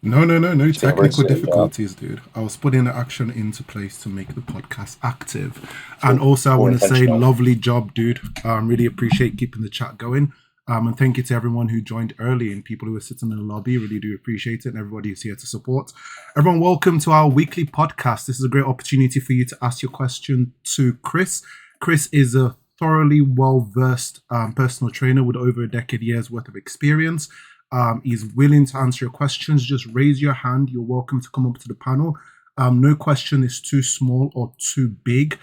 No It's been very technical sweet. difficulties, dude. I was putting the action into place to make the podcast active. And also, I All want to say, intentional. lovely job, dude. Really appreciate keeping the chat going. And thank you to everyone who joined early and people who were sitting in the lobby. Really do appreciate it. And everybody who's here to support. Everyone, welcome to our weekly podcast. This is a great opportunity for you to ask your question to Chris. Chris is a thoroughly well-versed personal trainer with over a decade years worth of experience. He's willing to answer your questions. Just raise your hand. You're welcome to come up to the panel. No question is too small or too big.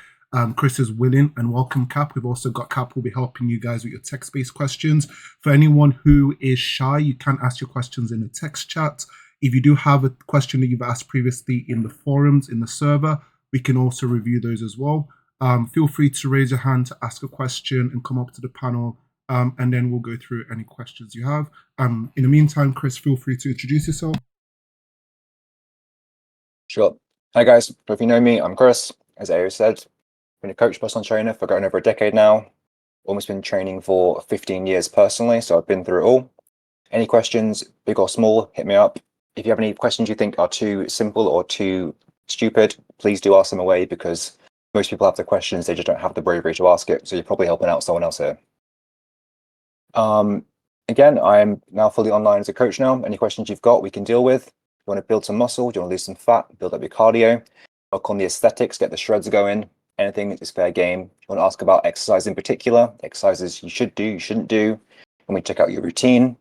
Chris is willing, and welcome, Cap. We've also got Cap who will be helping you guys with your text-based questions. For anyone who is shy, you can ask your questions in the text chat. If you do have a question that you've asked previously in the forums, in the server, we can also review those as well. Feel free to raise your hand to ask a question and come up to the panel, and then we'll go through any questions you have. In the meantime, Chris, feel free to introduce yourself. Sure. Hi guys, if you know me, I'm Chris. As Ayo said, been a coach personal trainer for going over a decade now. Almost been training for 15 years personally, so I've been through it all. Any questions, big or small, hit me up. If you have any questions you think are too simple or too stupid, please do ask them away, because most people have the questions, they just don't have the bravery to ask it, so you're probably helping out someone else here. Again, I'm now fully online as a coach now. Any questions you've got, we can deal with. If you want to build some muscle, do you want to lose some fat, build up your cardio, work on the aesthetics, get the shreds going, anything is fair game. If you want to ask about exercise in particular, exercises you should do, you shouldn't do, when we check out your routine.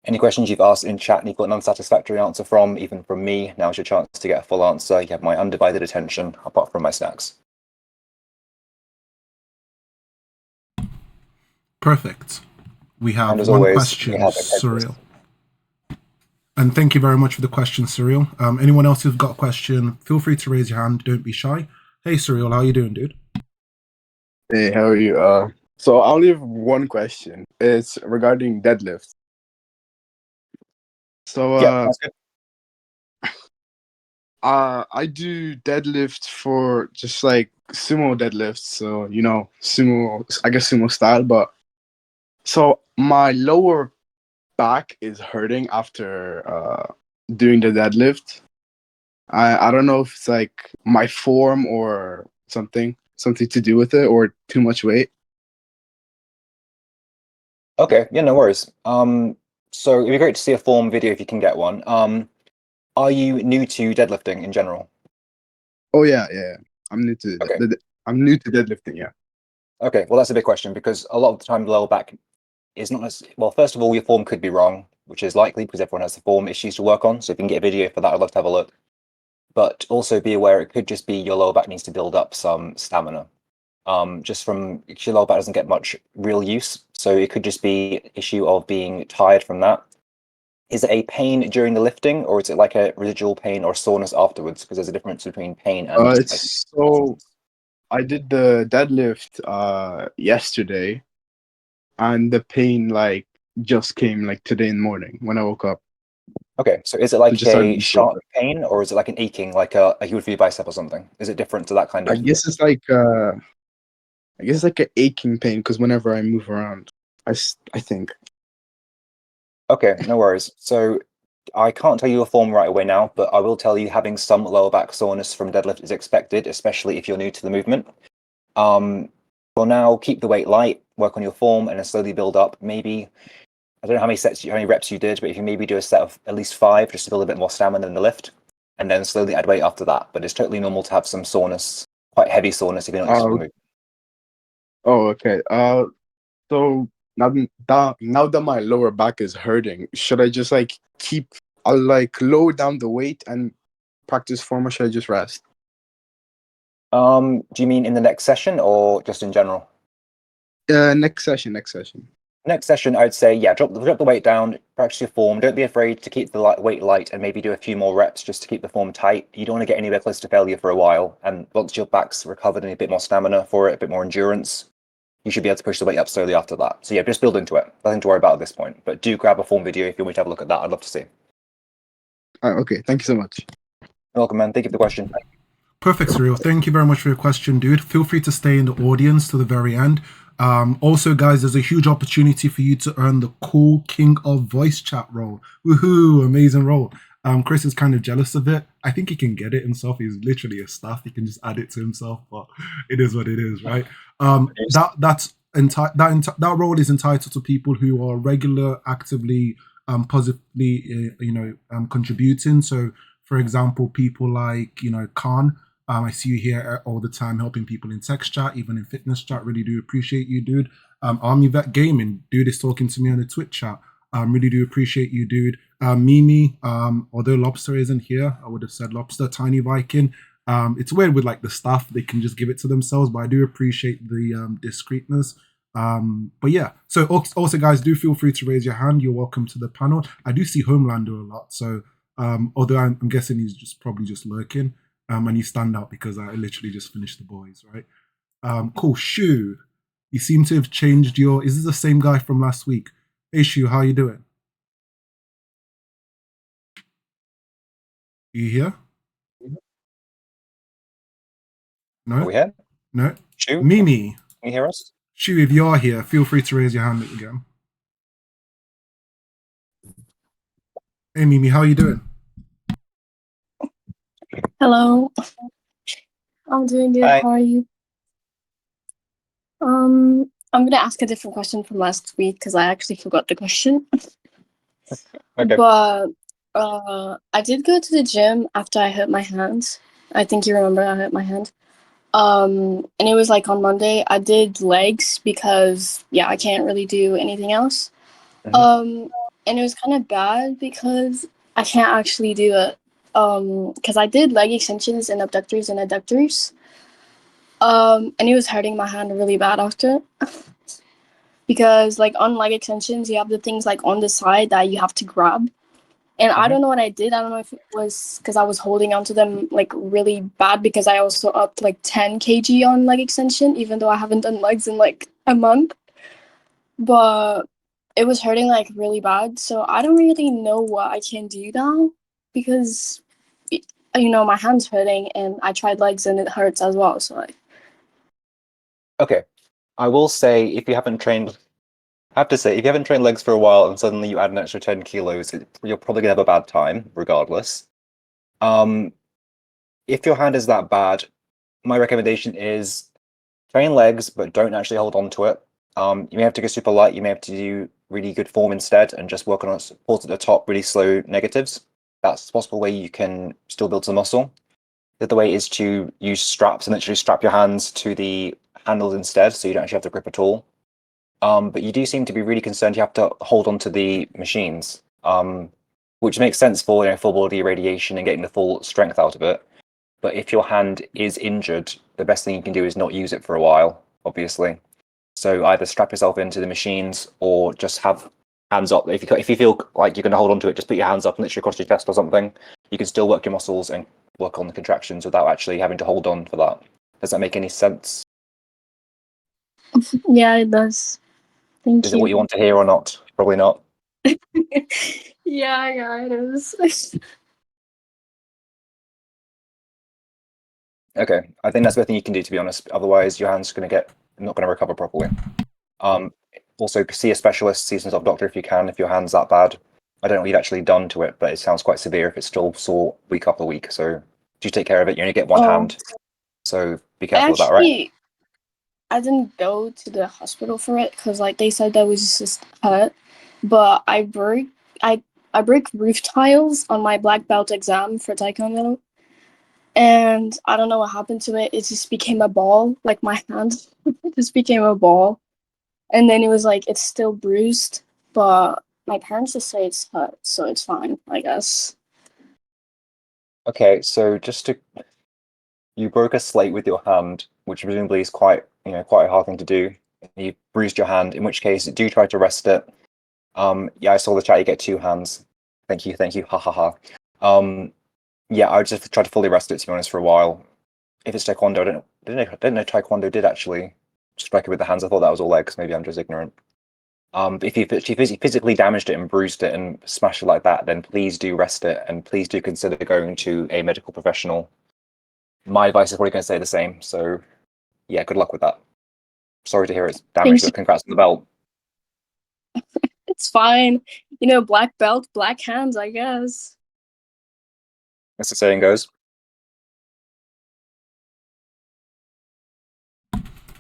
Any questions you've asked in chat and you've got an unsatisfactory answer from, even from me, now's your chance to get a full answer. You have my undivided attention, apart from my snacks. Perfect. We have as one always, question, we have Surreal. And thank you very much for the question, Surreal. Anyone else who's got a question, feel free to raise your hand. Don't be shy. Hey, Surreal, how you doing, dude? Hey, how are you? So I only have one question. It's regarding deadlifts. So Yeah, that's good. I do deadlift for just like sumo deadlifts. So sumo, I guess sumo style. But so my lower back is hurting after doing the deadlift. I don't know if it's like my form or something to do with it, or too much weight. Okay, yeah, no worries. So it'd be great to see a form video if you can get one. Are you new to deadlifting in general? Oh yeah. I'm new to Okay. I'm new to deadlifting. Yeah. Okay, well, that's a big question, because a lot of the time the lower back is not as well. First of all, your form could be wrong, which is likely because everyone has the form issues to work on. So if you can get a video for that, I'd love to have a look. But also be aware it could just be your lower back needs to build up some stamina. Just from your lower back doesn't get much real use, so it could just be an issue of being tired from that. Is it a pain during the lifting, or is it like a residual pain or soreness afterwards? Because there's a difference between pain and It's so I did the deadlift yesterday, and the pain like just came like today in the morning when I woke up. Okay, so is it like just started a to feel sharp it. pain, or is it like an aching, like a huge V bicep or something? Is it different to that kind I of? guess it's like an aching pain because whenever I move around, I think. Okay, no worries. So I can't tell you a form right away now, but I will tell you having some lower back soreness from deadlift is expected, especially if you're new to the movement. For now, keep the weight light, work on your form, and then slowly build up. Maybe, I don't know how many reps you did, but if you maybe do a set of at least 5, just to build a bit more stamina in the lift, and then slowly add weight after that. But it's totally normal to have some soreness, quite heavy soreness if you're not used to the movement. Oh, okay. So now that my lower back is hurting, should I just like I'll like lower down the weight and practice form, or should I just rest? Do you mean in the next session or just in general? Next session. Next session, I'd say, yeah, drop the weight down, practice your form. Don't be afraid to keep the weight light and maybe do a few more reps just to keep the form tight. You don't want to get anywhere close to failure for a while. And once your back's recovered and a bit more stamina for it, a bit more endurance, you should be able to push the weight up slowly after that. So yeah, just build into it. Nothing to worry about at this point. But do grab a form video if you want me to have a look at that. I'd love to see. Okay, thank you so much. You're welcome, man. Thank you for the question. Perfect, Surreal. Thank you very much for your question, dude. Feel free to stay in the audience to the very end. Also, guys, there's a huge opportunity for you to earn the cool King of Voice Chat role. Woohoo! Amazing role. Chris is kind of jealous of it. I think he can get it himself. He's literally a staff. He can just add it to himself, but it is what it is, right? That role is entitled to people who are regular, actively, positively, contributing. So, for example, people like Khan. I see you here all the time helping people in text chat, even in fitness chat. Really do appreciate you, dude. Army Vet Gaming, dude is talking to me on the Twitch chat. Really do appreciate you, dude. Mimi, although Lobster isn't here, I would have said Lobster. Tiny Viking. It's weird with like the staff; they can just give it to themselves, but I do appreciate the discreetness. But yeah, so also guys, do feel free to raise your hand. You're welcome to the panel. I do see Homelander a lot, so although I'm guessing he's probably just lurking. And you stand out because I literally just finished the boys, right? Cool. Shu, you seem to have changed your. Is this the same guy from last week? Hey Shu, how you doing? You here? Are No, we here? no. Shu, Mimi, can you hear us? Shu, if you are here, feel free to raise your hand again. Hey Mimi, how you doing? Hello, I'm doing good. Hi. How are you? I'm gonna ask a different question from last week because I actually forgot the question. Okay. But I did go to the gym after I hurt my hand. I think you remember I hurt my hand. And it was like on Monday. I did legs because I can't really do anything else. And it was kind of bad because I can't actually do it. Because I did leg extensions and abductors and adductors. And it was hurting my hand really bad after. Because like on leg extensions, you have the things like on the side that you have to grab. And I don't know what I did. I don't know if it was because I was holding onto them like really bad because I also upped like 10 kg on leg extension, even though I haven't done legs in like a month. But it was hurting like really bad. So I don't really know what I can do now because, my hand's hurting and I tried legs and it hurts as well. So Okay. I will say if you haven't trained legs for a while and suddenly you add an extra 10 kilos, you're probably gonna have a bad time, regardless. If your hand is that bad, my recommendation is train legs, but don't actually hold on to it. You may have to go super light. You may have to do really good form instead and just work on support at the top, really slow negatives. That's a possible way you can still build some muscle. The other way is to use straps and literally strap your hands to the handles instead, so you don't actually have to grip at all. But you do seem to be really concerned you have to hold on to the machines, which makes sense for full body irradiation and getting the full strength out of it. But if your hand is injured, the best thing you can do is not use it for a while, obviously. So either strap yourself into the machines or just have hands up. If you feel like you're going to hold on to it, just put your hands up and literally across your chest or something. You can still work your muscles and work on the contractions without actually having to hold on for that. Does that make any sense? yeah, it does. Thank Is you. it what you want to hear or not? Probably not. yeah, it is. Okay, I think that's the thing you can do, to be honest. Otherwise, your hand's not going to recover properly. Also, see a specialist, see some sort of doctor if you can, if your hand's that bad. I don't know what you've actually done to it, but it sounds quite severe if it's still sore week after week. So do take care of it. You only get one hand, so be careful with that, right? I didn't go to the hospital for it because like they said that was just hurt, but I broke roof tiles on my black belt exam for taekwondo, and I don't know what happened to it. It just became a ball, like my hand just became a ball, and then it was like it's still bruised, but my parents just say it's hurt, so it's fine, I guess. Okay, so you broke a slate with your hand, which presumably is quite a hard thing to do. You bruised your hand, in which case do try to rest it. Yeah, I saw the chat. You get two hands. Thank you, ha ha ha. Yeah, I would just try to fully rest it, to be honest, for a while. If it's taekwondo, I didn't know taekwondo did actually strike it with the hands. I thought that was all legs. Maybe I'm just ignorant. But if you physically damaged it and bruised it and smashed it like that, then please do rest it and please do consider going to a medical professional. My advice is probably going to say the same. So, yeah, good luck with that. Sorry to hear it's damaged, but congrats on the belt. It's fine. Black belt, black hands, I guess. as the saying goes.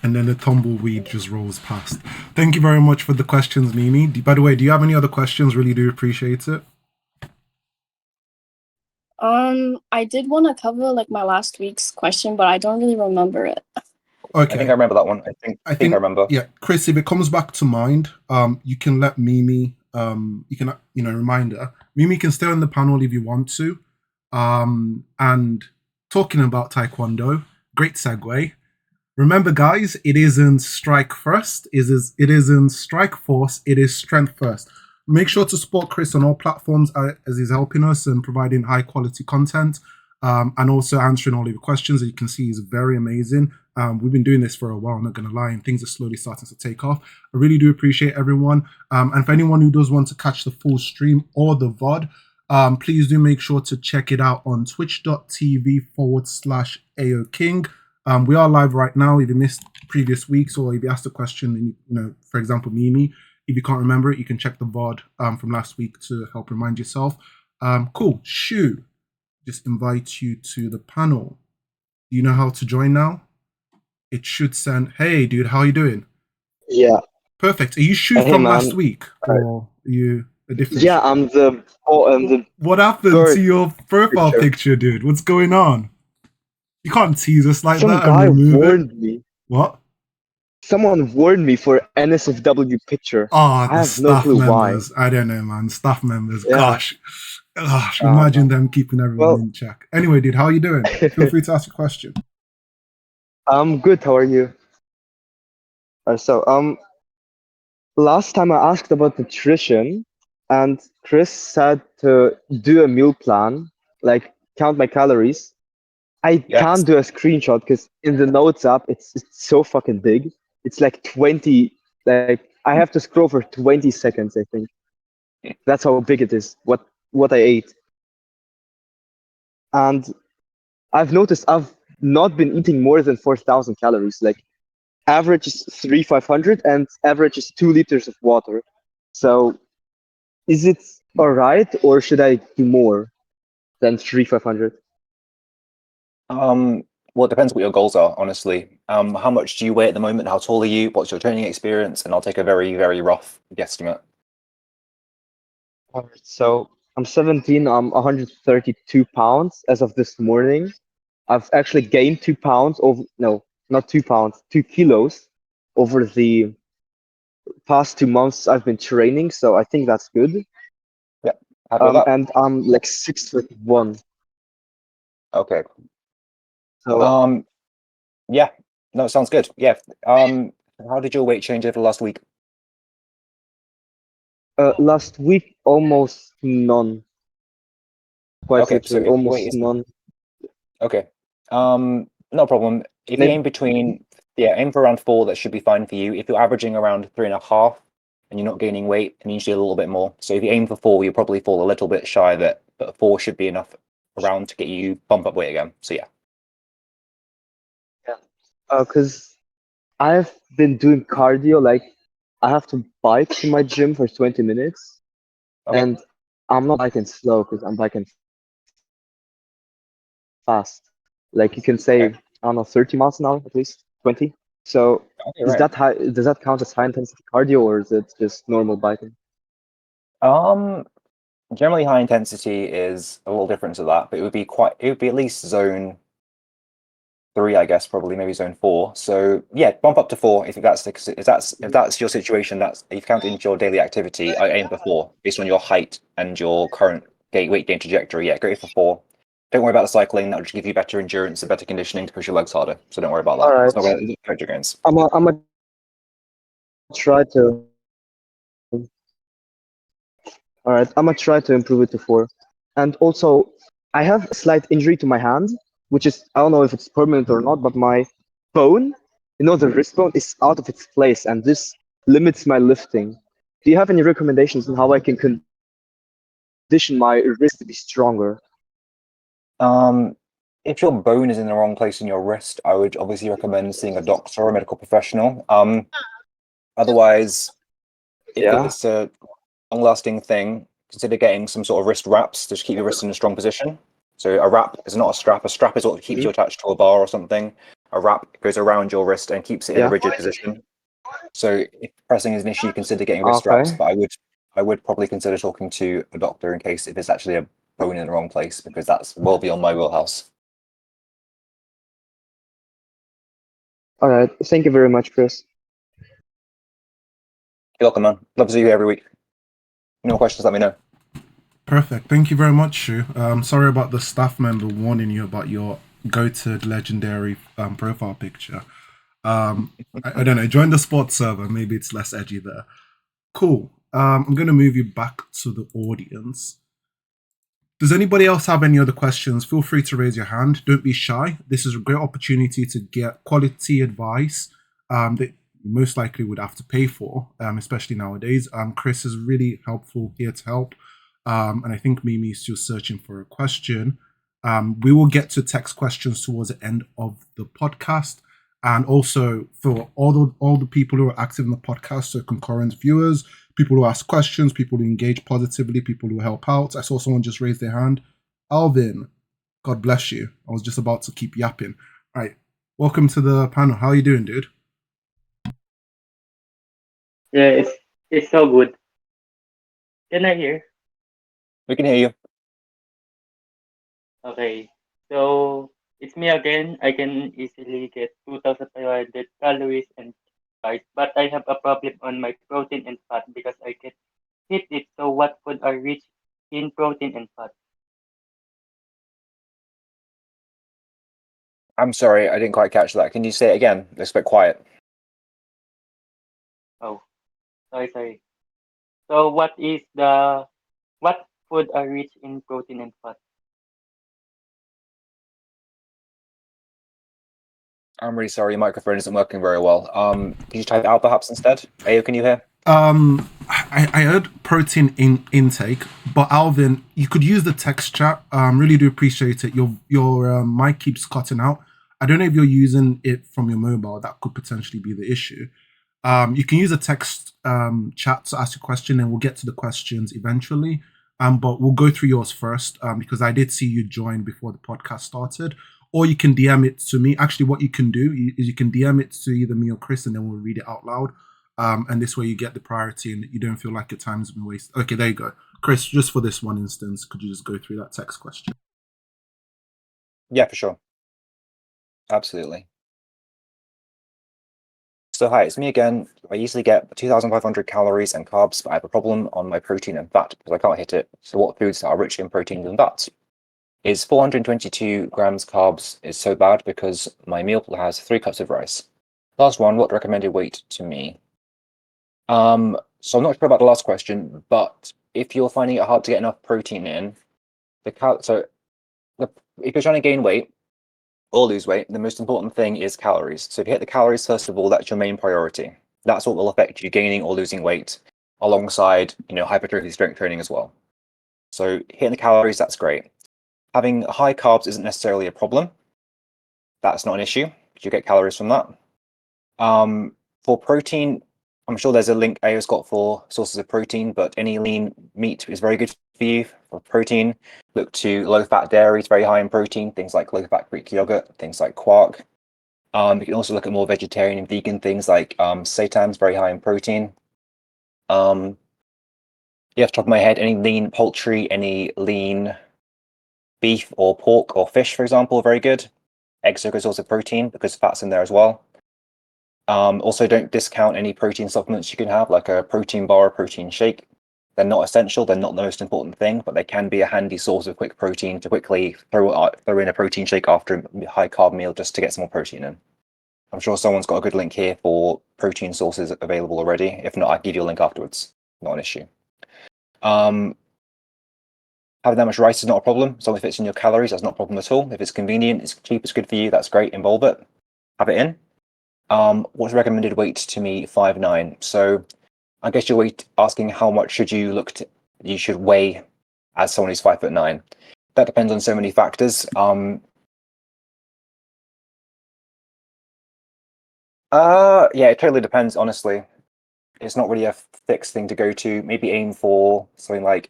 And then the tumbleweed just rolls past. Thank you very much for the questions, Mimi. By the way, do you have any other questions? Really do appreciate it. I did want to cover like my last week's question, but I don't really remember it. Okay. I think I remember that one. I think I remember. Yeah, Chris, if it comes back to mind, you can let Mimi, you can, remind her. Mimi can stay on the panel if you want to. And talking about Taekwondo, great segue. Remember, guys, it isn't strike first. It isn't strike force. It is strength first. Make sure to support Chris on all platforms as he's helping us and providing high quality content, and also answering all of your questions. As you can see, he's very amazing. We've been doing this for a while, I'm not going to lie, and things are slowly starting to take off. I really do appreciate everyone. And for anyone who does want to catch the full stream or the VOD, please do make sure to check it out on twitch.tv/AOKing. We are live right now. If you missed previous weeks or if you asked a question, for example, Mimi, if you can't remember it, you can check the VOD from last week to help remind yourself. Cool. Shu, just invite you to the panel. Do you know how to join now? It should send, hey, dude, how are you doing? Yeah. Perfect. Are you Shu from last week? Or are you a different? Yeah, I'm the. What happened to your profile picture, dude? What's going on? You can't tease us like Some that guy and remove warned it. me. What? Someone warned me for NSFW picture. Oh, I the have no staff clue members. why. I don't know, man. Staff members. Yeah. Gosh, imagine them keeping everyone Well- in check. Anyway, dude, how are you doing? Feel free to ask a question. I'm good. How are you? Last time I asked about nutrition, and Chris said to do a meal plan, like count my calories. I Yes. can't do a screenshot because in the notes app, it's so fucking big. It's like 20. Like I have to scroll for 20 seconds. I think that's how big it is. What I ate, and I've noticed I've not been eating more than 4,000 calories. Like average is 3,500 and average is 2 liters of water. So is it all right, or should I do more than 3,500? Well, it depends what your goals are, honestly. How much do you weigh at the moment? How tall are you? What's your training experience? And I'll take a very, very rough guesstimate. Alright, so I'm 17. I'm 132 pounds as of this morning. I've actually gained 2 pounds over, no, not 2 pounds, 2 kilos over the past 2 months I've been training. So I think that's good. Happy with that? And I'm like 6'1". Okay. So Yeah. No, sounds good. Yeah. How did your weight change over the last week? last week, almost none. Quite Okay, so literally, if your weight almost is none. okay. No problem. If you Maybe- aim between, aim for around 4, that should be fine for you. If you're averaging around 3.5 and you're not gaining weight, it means you do a little bit more. So if you aim for 4, you'll probably fall a little bit shy of it, but 4 should be enough around to get you bump up weight again. So yeah. Because I've been doing cardio, like I have to bike to my gym for 20 minutes, Okay. and I'm not biking slow because I'm biking fast. Like you can say, Okay. I don't know, 30 miles an hour at least, 20. So Okay, is right. that high? Does that count as high intensity cardio, or is it just normal biking? Generally high intensity is a little different to that, but it would be at least zone 3, I guess, probably maybe zone 4. So yeah, bump up to 4 if that's your situation. That's if you count into your daily activity. I aim for 4 based on your height and your current weight gain trajectory. Yeah, go for 4. Don't worry about the cycling. That'll just give you better endurance and better conditioning to push your legs harder. So don't worry about that. All right. It's not going to affect your gains. I'm gonna try to. All right, I'm gonna try to improve it to 4. And also, I have a slight injury to my hand, which is I don't know if it's permanent or not, but my bone, the wrist bone, is out of its place, and this limits my lifting. Do you have any recommendations on how I can condition my wrist to be stronger? If your bone is in the wrong place in your wrist, I would obviously recommend seeing a doctor or a medical professional. Otherwise, if Yeah. it's a long-lasting thing, consider getting some sort of wrist wraps to just keep your wrist in a strong position. So a wrap is not a strap. A strap is what keeps you attached to a bar or something. A wrap goes around your wrist and keeps it in a rigid position. So if pressing is an issue, consider getting wrist straps. But I would probably consider talking to a doctor in case if it's actually a bone in the wrong place, because that's well beyond my wheelhouse. All right. Thank you very much, Chris. You're welcome, man. Love to see you every week. Any more questions, let me know. Perfect. Thank you very much, Shu. Sorry about the staff member warning you about your goated legendary profile picture. I don't know. Join the sports server. Maybe it's less edgy there. Cool. I'm going to move you back to the audience. Does anybody else have any other questions? Feel free to raise your hand. Don't be shy. This is a great opportunity to get quality advice that you most likely would have to pay for, especially nowadays. Chris is really helpful here to help. And I think Mimi is still searching for a question. We will get to text questions towards the end of the podcast. And also for all the people who are active in the podcast, so concurrent viewers, people who ask questions, people who engage positively, people who help out. I saw someone just raise their hand. Alvin, God bless you. I was just about to keep yapping. All right. Welcome to the panel. How are you doing, dude? Yeah, it's so good. Can I hear? We can hear you. Okay. So it's me again. I can easily get 2,500 calories and carbs, but I have a problem on my protein and fat because I get hit it. So what food are rich in protein and fat? I'm sorry, I didn't quite catch that. Can you say it again? It's a bit quiet. Oh, sorry. So what food are rich in protein and fat? I'm really sorry, your microphone isn't working very well. Can you type it out perhaps instead? Ayo, can you hear? I heard protein intake, but Alvin, you could use the text chat. Really do appreciate it. Your mic keeps cutting out. I don't know if you're using it from your mobile. That could potentially be the issue. You can use a text chat to ask a question, and we'll get to the questions eventually. But we'll go through yours first because I did see you join before the podcast started. Or you can DM it to me. Actually, what you can do is you can DM it to either me or Chris, and then we'll read it out loud. And this way you get the priority and you don't feel like your time's been wasted. Okay, there you go. Chris, just for this one instance, could you just go through that text question? Yeah, for sure. Absolutely. So hi, it's me again. I usually get 2,500 calories and carbs, but I have a problem on my protein and fat because I can't hit it. So what foods are rich in protein and fats? Is 422 grams carbs is so bad because my meal has 3 cups of rice. Last one, what recommended weight to me? So I'm not sure about the last question, but if you're finding it hard to get enough protein in, if you're trying to gain weight or lose weight, the most important thing is calories. So if you hit the calories first of all, that's your main priority. That's what will affect you gaining or losing weight, alongside hypertrophy strength training as well. So hitting the calories, that's great. Having high carbs isn't necessarily a problem. That's not an issue. You get calories from that. For protein, I'm sure there's a link Ayo's got for sources of protein, but any lean meat is very good for you for protein. Look to low-fat dairy, it's very high in protein. Things like low-fat Greek yogurt, things like quark. You can also look at more vegetarian and vegan things like seitan's very high in protein. Yeah, off the top of my head, any lean poultry, any lean beef or pork or fish, for example, are very good. Eggs are good source of protein because fat's in there as well. Also, don't discount any protein supplements you can have, like a protein bar or protein shake. They're not essential, they're not the most important thing, but they can be a handy source of quick protein to quickly throw in a protein shake after a high carb meal just to get some more protein in. I'm sure someone's got a good link here for protein sources available already. If not, I'll give you a link afterwards. Not an issue. Having that much rice is not a problem. As long as it fits in your calories, that's not a problem at all. If it's convenient, it's cheap, it's good for you, that's great. Involve it. Have it in. What's recommended weight to me? 5'9". So I guess you're asking how much should you should weigh as someone who's 5'9". That depends on so many factors. Yeah, it totally depends, honestly. It's not really a fixed thing to go to. Maybe aim for something like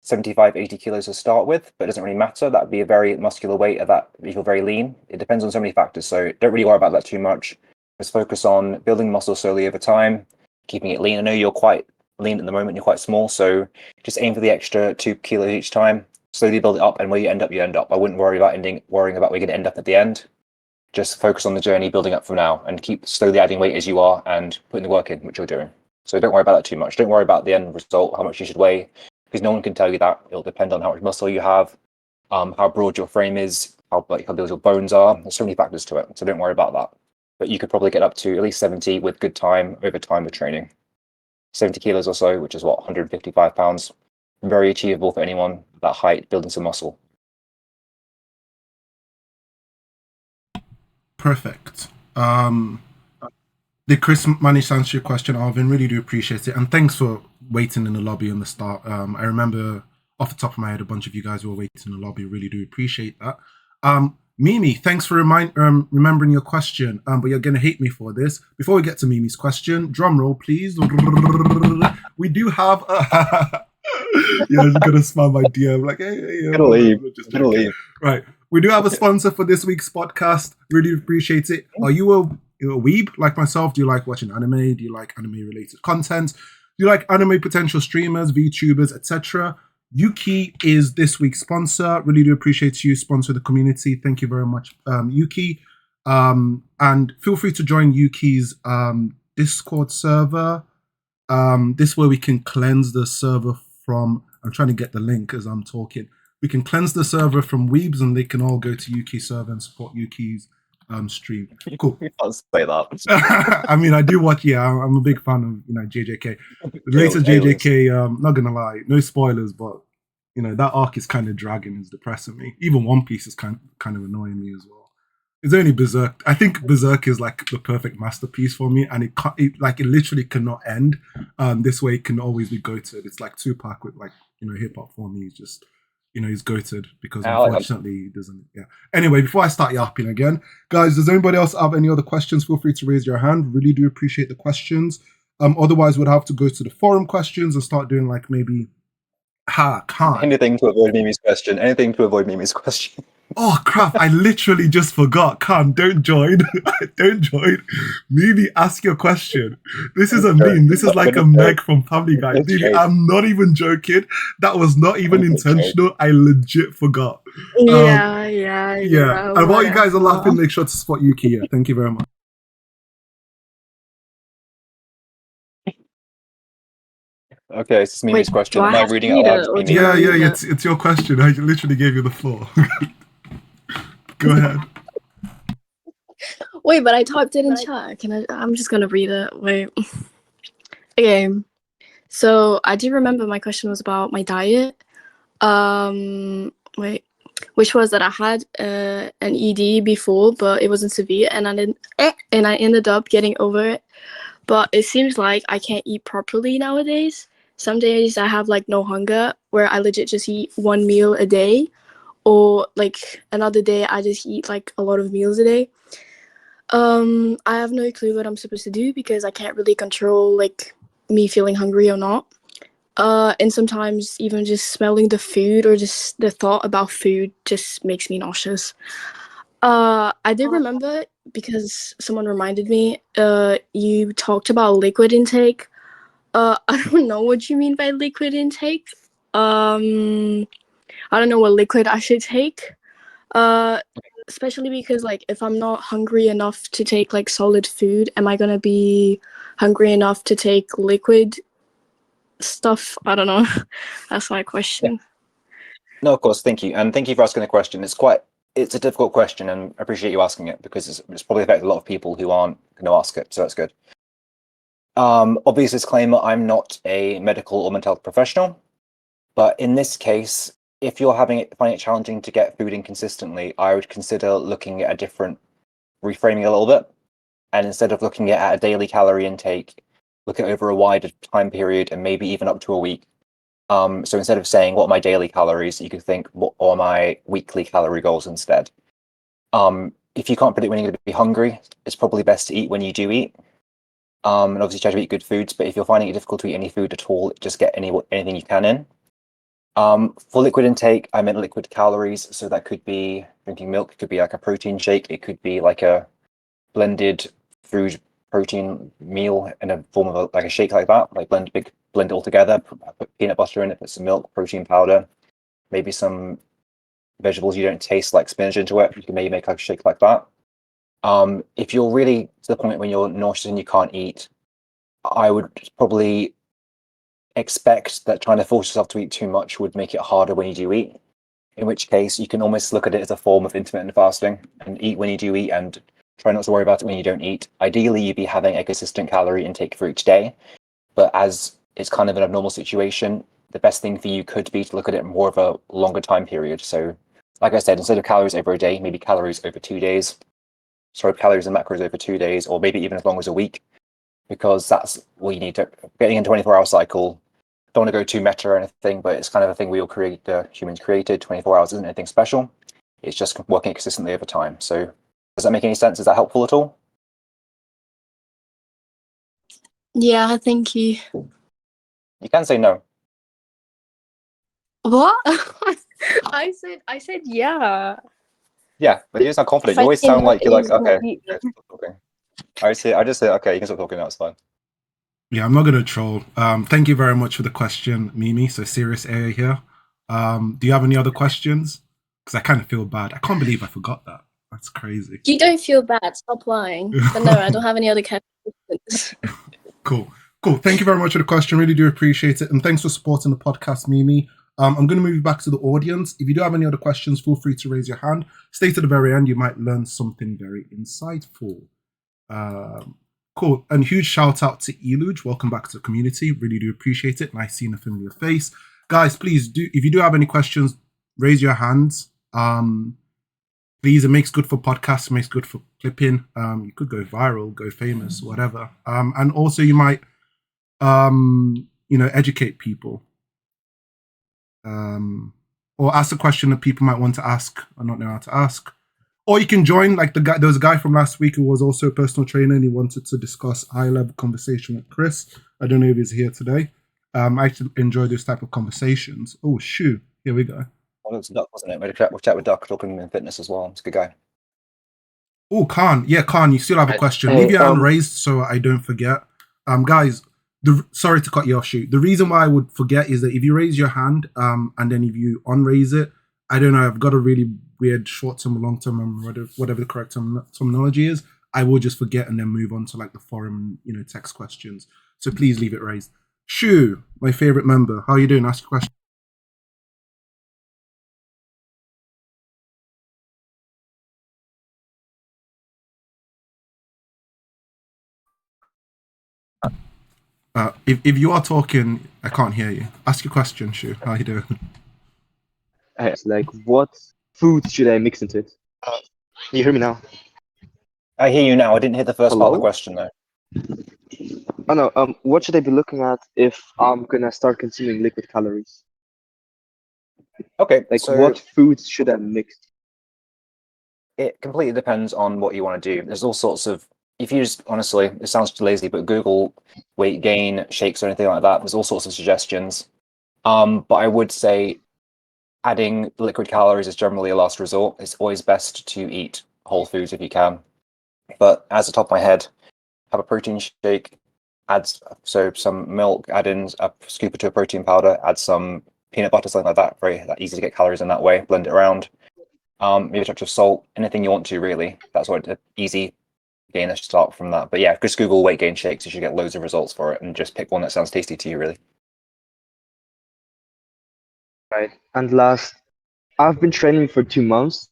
75, 80 kilos to start with, but it doesn't really matter. That would be a very muscular weight at that if you're very lean. It depends on so many factors, so don't really worry about that too much. Just focus on building muscle slowly over time, keeping it lean. I know you're quite lean at the moment, you're quite small, so just aim for the extra 2 kilos each time. Slowly build it up, and where you end up, you end up. I wouldn't worry about worrying about where you're going to end up at the end. Just focus on the journey, building up from now, and keep slowly adding weight as you are and putting the work in, which you're doing. So don't worry about that too much. Don't worry about the end result, how much you should weigh, because no one can tell you that. It'll depend on how much muscle you have, how broad your frame is, how big your bones are. There's so many factors to it, so don't worry about that. But you could probably get up to at least 70 with good time, over time with training. 70 kilos or so, which is what, 155 pounds. Very achievable for anyone at that height, building some muscle. Perfect. Did Chris manage to answer your question, Alvin? Really do appreciate it. And thanks for waiting in the lobby on the start. I remember off the top of my head, a bunch of you guys were waiting in the lobby. Really do appreciate that. Mimi, thanks for remembering your question. But you're going to hate me for this. Before we get to Mimi's question, drum roll, please. We do have... yeah, I'm going to smile my DM like, hey. Gonna leave. Right. We do have a sponsor for this week's podcast. Really appreciate it. Are you a weeb like myself? Do you like watching anime? Do you like anime-related content? Do you like anime potential streamers, VTubers, etc.? Yuki is this week's sponsor. Really do appreciate you sponsor the community. Thank you very much, Yuki. And feel free to join Yuki's Discord server. This way we can cleanse the server from... I'm trying to get the link as I'm talking. We can cleanse the server from weebs, and they can all go to Yuki's server and support Yuki's stream. Cool. You can't say that. I mean, I do watch. Yeah, I'm a big fan of JJK. The latest JJK. Not gonna lie, no spoilers, but that arc is kind of dragging. It's depressing me. Even One Piece is kind of annoying me as well. It's only Berserk. I think Berserk is like the perfect masterpiece for me, and it literally cannot end. This way, it can always be goated. It's like Tupac with hip hop for me. It's just. He's goated because unfortunately he doesn't. Yeah. Anyway, before I start yapping again, guys, does anybody else have any other questions? Feel free to raise your hand. Really do appreciate the questions. Otherwise, we'd have to go to the forum questions and start doing maybe can't. Anything to avoid Mimi's question. Oh crap! I literally just forgot. Don't join. Don't join. Mimi, ask your question. This is a meme. This is like a Meg from Family Guy. Mimi, I'm not even joking. That was not even intentional. I legit forgot. Yeah. And while you guys are laughing, make sure to spot Yuki. Yeah, thank you very much. Okay, it's Mimi's question. Am I reading read it out? Yeah, it's your question. I literally gave you the floor. Go ahead. Wait, but I typed it in chat. I'm just gonna read it. Wait. Okay. So I do remember my question was about my diet. Which was that I had an ED before, but it wasn't severe, and I ended up getting over it. But it seems like I can't eat properly nowadays. Some days I have no hunger, where I legit just eat one meal a day. Or another day I just eat a lot of meals a day. I have no clue what I'm supposed to do because I can't really control me feeling hungry or not. And sometimes even just smelling the food or just the thought about food just makes me nauseous. I did remember because someone reminded me, you talked about liquid intake. I don't know what you mean by liquid intake. I don't know what liquid I should take, especially because if I'm not hungry enough to take solid food, am I gonna be hungry enough to take liquid stuff? I don't know. That's my question. Yeah. No, of course, thank you, and thank you for asking the question. It's a difficult question, and I appreciate you asking it because it's probably affected a lot of people who aren't going to ask it, so that's good. Obvious disclaimer: I'm not a medical or mental health professional, but in this case, if you're finding it challenging to get food in consistently, I would consider looking at reframing a little bit, and instead of looking at a daily calorie intake, look at over a wider time period and maybe even up to a week. So instead of saying what are my daily calories, you could think what are my weekly calorie goals instead. If you can't predict when you're going to be hungry, it's probably best to eat when you do eat. And obviously try to eat good foods, but if you're finding it difficult to eat any food at all, just get anything you can in. For liquid intake, I meant liquid calories. So that could be drinking milk. It could be like a protein shake. It could be like a blended food protein meal in a form of like a shake like that. Like blend it all together. Put peanut butter in it. Put some milk, protein powder, maybe some vegetables you don't taste like spinach into it. You can maybe make like a shake like that. If you're really to the point when you're nauseous and you can't eat, I would probably expect that trying to force yourself to eat too much would make it harder when you do eat. In which case, you can almost look at it as a form of intermittent fasting and eat when you do eat and try not to worry about it when you don't eat. Ideally, you'd be having a consistent calorie intake for each day, but as it's kind of an abnormal situation, the best thing for you could be to look at it more of a longer time period. So, like I said, instead of calories over a day, maybe calories over 2 days. Sorry, calories and macros over 2 days, or maybe even as long as a week, because that's what you need to getting into a 24-hour cycle. Don't want to go too meta or anything, but it's kind of a thing we all humans created. 24 hours isn't anything special. It's just working consistently over time. So does that make any sense? Is that helpful at all? Yeah, thank you. You can say no. What? I said yeah. Yeah, but you sound confident. If You I always say sound no, like you're it like, is not okay. you. Okay. I just say, okay, you can stop talking now, it's fine. Yeah, I'm not going to troll. Thank you very much for the question, Mimi. So serious area here. Do you have any other questions? Because I kind of feel bad. I can't believe I forgot that. That's crazy. You don't feel bad. Stop lying. But no, I don't have any other questions. Cool. Thank you very much for the question. Really do appreciate it. And thanks for supporting the podcast, Mimi. I'm going to move you back to the audience. If you do have any other questions, feel free to raise your hand. Stay to the very end. You might learn something very insightful. Cool. And huge shout out to Eluge. Welcome back to the community. Really do appreciate it. Nice seeing a familiar face. Guys, please do, if you do have any questions, raise your hands. Please, it makes good for podcasts, it makes good for clipping. You could go viral, go famous, whatever. And also you might educate people. Or ask a question that people might want to ask or not know how to ask. Or you can join, like the guy. There was a guy from last week who was also a personal trainer, and he wanted to discuss high-level conversation with Chris. I don't know if he's here today. I actually enjoy those type of conversations. Oh, shoot! Here we go. Well, it was Duck, wasn't it? We had a chat with Duck, talking in fitness as well. He's a good guy. Oh, Khan. Yeah, Khan, you still have a question. Leave your hand raised so I don't forget. Guys, sorry to cut you off, shoot. The reason why I would forget is that if you raise your hand, and then if you unraise it, I don't know, I've got a really weird short-term, long-term memory, whatever the correct terminology is. I will just forget and then move on to like the forum, text questions. So please leave it raised. Shu, my favorite member, how are you doing? Ask your question. If you are talking, I can't hear you. Ask your question, Shu. How are you doing? It's like, what food should I mix into it? Can you hear me now? I hear you now. I didn't hear the first part of the Hello? question though. Oh no. What should I be looking at if I'm gonna start consuming liquid calories? Okay, Like, so what foods should I mix? it completely depends on what you want to do. There's all sorts of, if you just, honestly, it sounds lazy, but Google weight gain shakes or anything like that, there's all sorts of suggestions. But I would say adding liquid calories is generally a last resort. It's always best to eat whole foods if you can. But as the top of my head, have a protein shake, add some milk, add in a scoop or two of protein powder, add some peanut butter, something like that. Very easy to get calories in that way. Blend it around. Maybe a touch of salt, anything you want to really. That's what easy gain. Let's start from that. But yeah, just Google weight gain shakes. You should get loads of results for it, and just pick one that sounds tasty to you, really. Right. And last, I've been training for 2 months.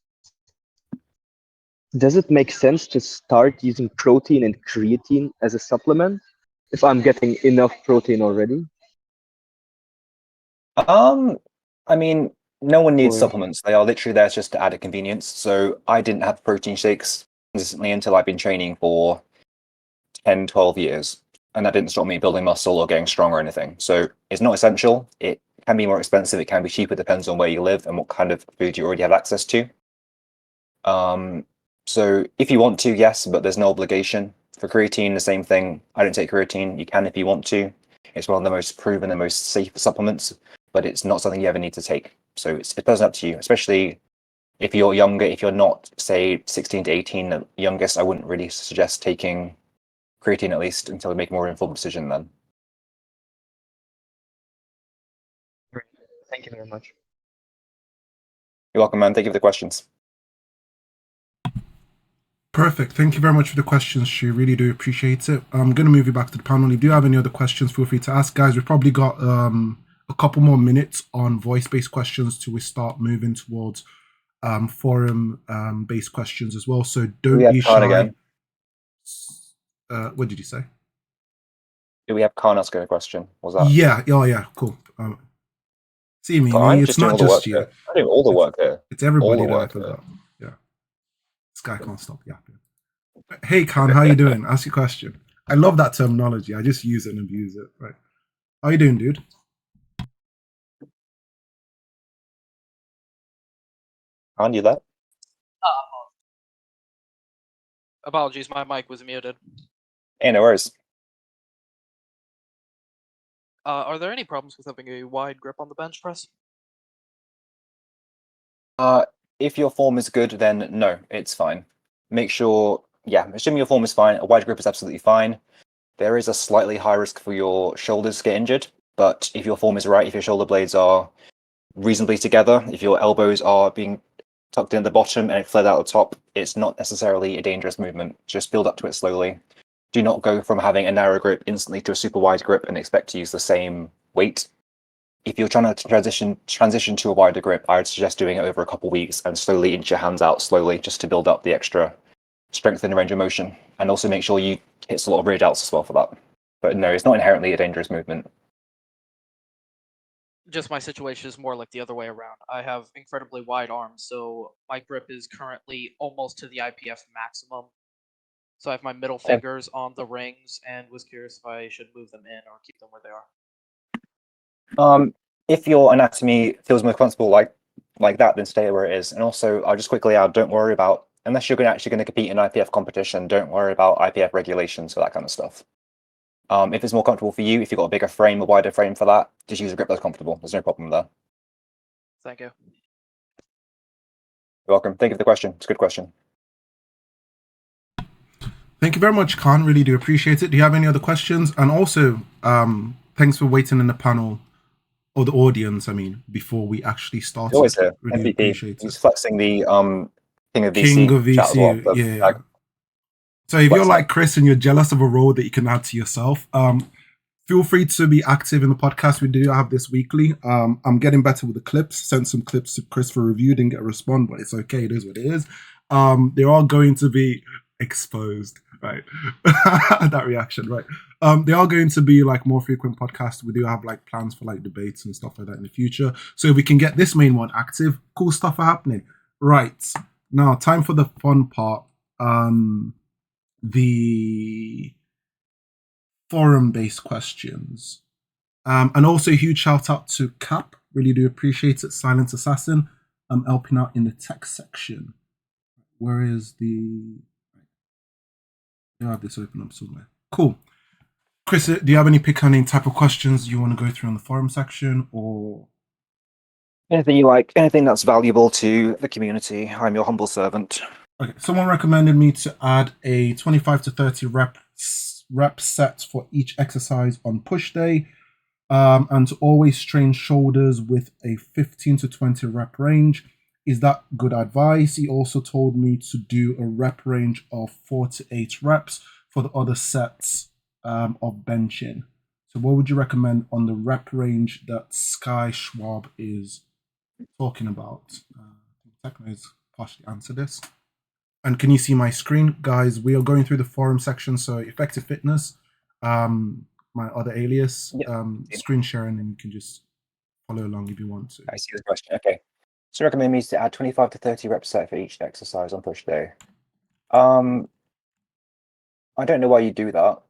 Does it make sense to start using protein and creatine as a supplement if I'm getting enough protein already? I mean, no one needs Or- supplements. They are literally there just to add a convenience. So I didn't have protein shakes consistently until I've been training for 10, 12 years. And that didn't stop me building muscle or getting strong or anything. So it's not essential. It can be more expensive. It can be cheaper. Depends on where you live and what kind of food you already have access to. So if you want to, yes, but there's no obligation. For creatine, the same thing. I don't take creatine. You can if you want to. It's one of the most proven and most safe supplements. but it's not something you ever need to take. So it's personally up to you, especially if you're younger. If you're not, say, 16 to 18, the youngest, I wouldn't really suggest taking creatine, at least until you make a more informed decision then. Great. Thank you very much. You're welcome, man. Thank you for the questions. Perfect. Thank you very much for the questions, Shu. Really do appreciate it. I'm going to move you back to the panel. If you do have any other questions, feel free to ask. Guys, we've probably got a couple more minutes on voice-based questions till we start moving towards forum-based questions as well. So don't be shy. Again? What did you say? Do we have Khan ask a question? Was that? Yeah. Oh, yeah. Cool. See me. It's not just you. I'm doing all the work here. It's everybody that I forgot. Yeah. This guy can't stop yapping. Hey, Khan, how you doing? Ask your question. I love that terminology. I just use it and abuse it. Right. How you doing, dude? Khan, you there? Apologies, my mic was muted. Hey, no worries. Are there any problems with having a wide grip on the bench press? If your form is good, then no, it's fine. Make sure, assuming your form is fine, a wide grip is absolutely fine. There is a slightly high risk for your shoulders to get injured, but if your form is right, if your shoulder blades are reasonably together, if your elbows are being tucked in at the bottom and flared out the top, it's not necessarily a dangerous movement. Just build up to it slowly. Do not go from having a narrow grip instantly to a super wide grip and expect to use the same weight. If you're trying to transition to a wider grip, I would suggest doing it over a couple of weeks and slowly inch your hands out slowly just to build up the extra strength and range of motion. And also make sure you hit a lot of rear delts as well for that. But no, it's not inherently a dangerous movement. Just my situation is more like the other way around. I have incredibly wide arms, so my grip is currently almost to the IPF maximum. So I have my middle fingers on the rings and was curious if I should move them in or keep them where they are. If your anatomy feels more comfortable like that, then stay where it is. And also, I'll just quickly add, don't worry about, unless you're actually going to compete in IPF competition, don't worry about IPF regulations for that kind of stuff. If it's more comfortable for you, if you've got a bigger frame, a wider frame for that, just use a grip that's comfortable. There's no problem there. Thank you. You're welcome. Thank you for the question. It's a good question. Thank you very much, Khan. Really do appreciate it. Do you have any other questions? And also, thanks for waiting in the panel, or the audience, I mean, before we actually started. Always here. Really MVP. appreciate He's it. flexing the King of VC. King of VC, chat as well. yeah. So if you're like Chris and you're jealous of a role that you can add to yourself, feel free to be active in the podcast. We do have this weekly. I'm getting better with the clips. Sent some clips to Chris for review. Didn't get a response, but it's okay. It is what it is. They're all going to be exposed, right? That reaction, right? They are going to be like more frequent podcasts. We do have like plans for like debates and stuff like that in the future. So if we can get this main one active, cool stuff are happening. Right. Now, time for the fun part. The forum-based questions. And also a huge shout out to Cap. Really do appreciate it. Silent Assassin. I'm helping out in the text section. Where is the... I have this open up somewhere. Cool. Chris, do you have any pick on any type of questions you want to go through in the forum section, or Anything you like, anything that's valuable to the community. I'm your humble servant. okay? Someone recommended me to add a 25 to 30 rep set for each exercise on push day, and to always train shoulders with a 15 to 20 rep range. Is that good advice? He also told me to do a rep range of 4 to 8 reps for the other sets of benching. So what would you recommend on the rep range that Sky Schwab is talking about? Techno has partially answered this. And can you see my screen? Guys, we are going through the forum section. So Effective Fitness, my other alias, screen sharing, and you can just follow along if you want to. I see the question. Okay. So recommend me to add 25 to 30 reps set for each exercise on push day. I don't know why you do that.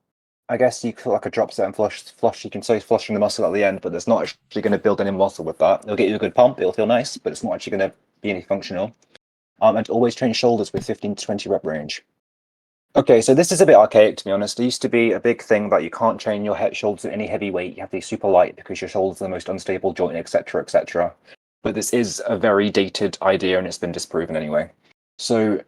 I guess you could like a drop set and flush. You can say flushing the muscle at the end, but there's not actually going to build any muscle with that. It'll get you a good pump. It'll feel nice, but it's not actually going to be any functional. And always train shoulders with 15 to 20 rep range. Okay, so this is a bit archaic, to be honest. There used to be a big thing that you can't train your shoulders with any heavy weight. You have to be super light because your shoulders are the most unstable joint, etc., etc. But this is a very dated idea, and it's been disproven anyway. So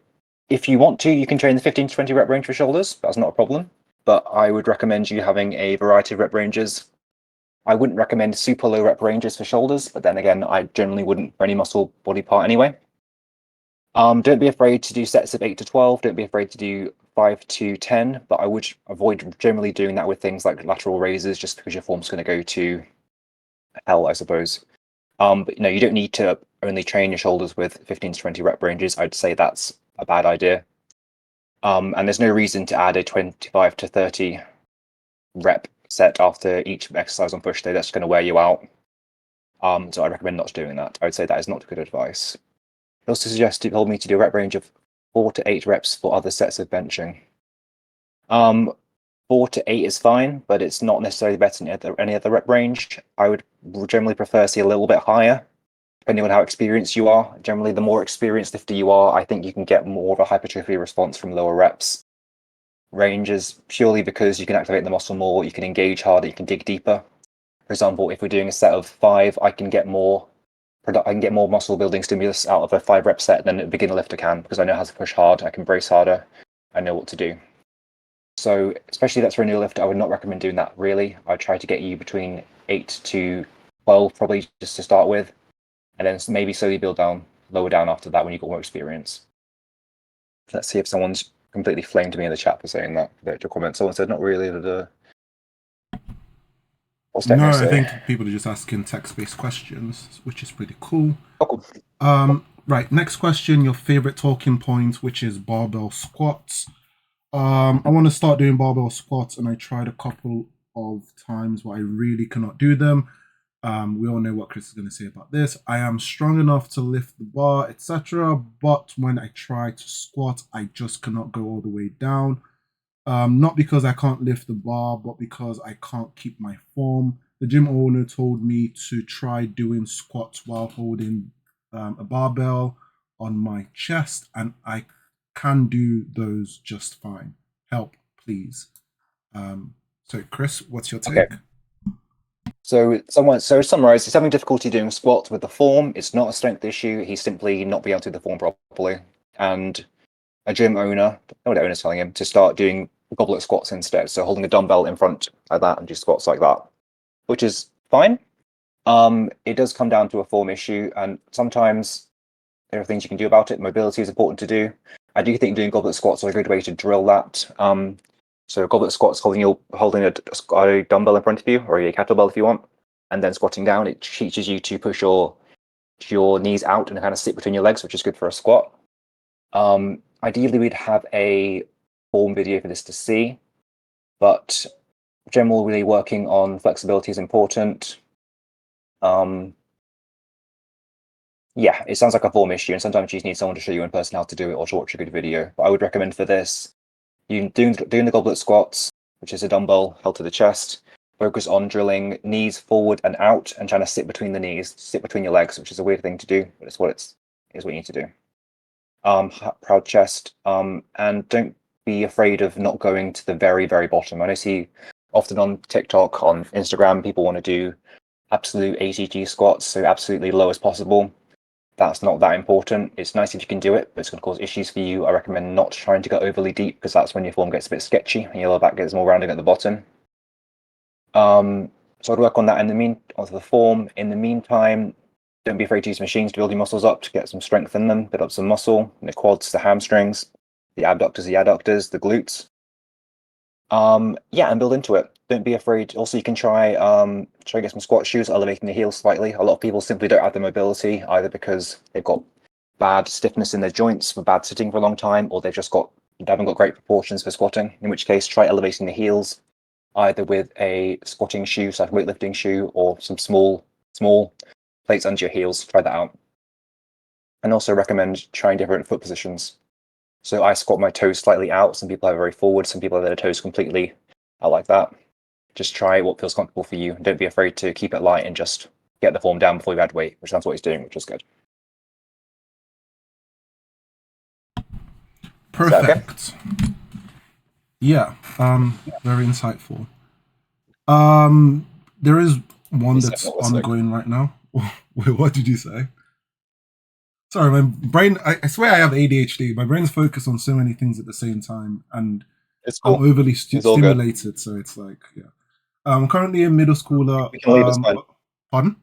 if you want to, you can train the 15 to 20 rep range for shoulders. That's not a problem. But I would recommend you having a variety of rep ranges. I wouldn't recommend super low rep ranges for shoulders, but then again, I generally wouldn't for any muscle body part anyway. Don't be afraid to do sets of 8 to 12. Don't be afraid to do 5 to 10, but I would avoid generally doing that with things like lateral raises, just because your form's going to go to hell, I suppose. But you don't need to only train your shoulders with 15 to 20 rep ranges. I'd say that's a bad idea. And there's no reason to add a 25 to 30 rep set after each exercise on push day. That's going to wear you out. So I recommend not doing that. I would say that is not good advice. He also told me to do a rep range of 4 to 8 reps for other sets of benching. 4 to 8 is fine, but it's not necessarily better than any other rep range. I would generally prefer to see a little bit higher, depending on how experienced you are. Generally, the more experienced lifter you are, I think you can get more of a hypertrophy response from lower reps ranges, purely because you can activate the muscle more, you can engage harder, you can dig deeper. For example, if we're doing a set of 5, I can get more muscle building stimulus out of a 5 rep set than a beginner lifter can, because I know how to push hard, I can brace harder, I know what to do. So especially that's for a new lifter, I would not recommend doing that really. I'd try to get you between 8 to 12 probably just to start with, and then maybe slowly build down, lower down after that when you've got more experience. Let's see if someone's completely flamed me in the chat for saying that. Your comment. Someone said not really. What's that No, say? I think people are just asking text-based questions, which is pretty cool. Oh, cool. Right, next question, your favorite talking point, which is barbell squats. I want to start doing barbell squats, and I tried a couple of times, but I really cannot do them. We all know what Chris is going to say about this. I am strong enough to lift the bar, etc., but when I try to squat, I just cannot go all the way down. Not because I can't lift the bar, but because I can't keep my form. The gym owner told me to try doing squats while holding a barbell on my chest, and I can do those just fine. Help, please. So, Chris, what's your take? Okay. So to summarize, he's having difficulty doing squats with the form. It's not a strength issue. He's simply not being able to do the form properly. And a gym owner, what the owner's telling him, to start doing goblet squats instead. So holding a dumbbell in front like that and do squats like that, which is fine. It does come down to a form issue, and sometimes there are things you can do about it. Mobility is important to do. I do think doing goblet squats are a good way to drill that. So goblet squats, holding a dumbbell in front of you, or a kettlebell if you want, and then squatting down. It teaches you to push your knees out and kind of sit between your legs, which is good for a squat. Ideally, we'd have a form video for this to see, but generally working on flexibility is important. Yeah, it sounds like a form issue, and sometimes you just need someone to show you in person how to do it or to watch a good video. But I would recommend for this, you doing the goblet squats, which is a dumbbell held to the chest. Focus on drilling knees forward and out, and trying to sit between the knees, sit between your legs, which is a weird thing to do, but it's what you need to do. Proud chest, and don't be afraid of not going to the very, very bottom. I know see often on TikTok, on Instagram, people want to do absolute ATG squats, so absolutely low as possible. That's not that important. It's nice if you can do it, but it's going to cause issues for you. I recommend not trying to go overly deep, because that's when your form gets a bit sketchy and your lower back gets more rounding at the bottom. So I'd work on that onto the form. In the meantime, don't be afraid to use machines to build your muscles up, to get some strength in them, build up some muscle, the quads, the hamstrings, the abductors, the adductors, the glutes. Yeah, and build into it. Don't be afraid. Also, you can try get some squat shoes, elevating the heels slightly. A lot of people simply don't have the mobility, either because they've got bad stiffness in their joints for bad sitting for a long time, or they haven't got great proportions for squatting, in which case try elevating the heels, either with a squatting shoe, so like a weightlifting shoe, or some small plates under your heels. Try that out. And also recommend trying different foot positions. So I squat my toes slightly out. Some people have very forward, some people have their toes completely out like that. Just try what feels comfortable for you. Don't be afraid to keep it light and just get the form down before you add weight, which that's what he's doing, which is good. Perfect. Yeah, very insightful. There is one Is that's that what's like? ongoing right now. Wait, what did you say? Sorry, my brain. I swear I have ADHD. My brain's focused on so many things at the same time, and It's I'm cool. overly It's all good. stimulated. So it's like, yeah. I'm currently a middle schooler. We can leave. It's fine. Pardon?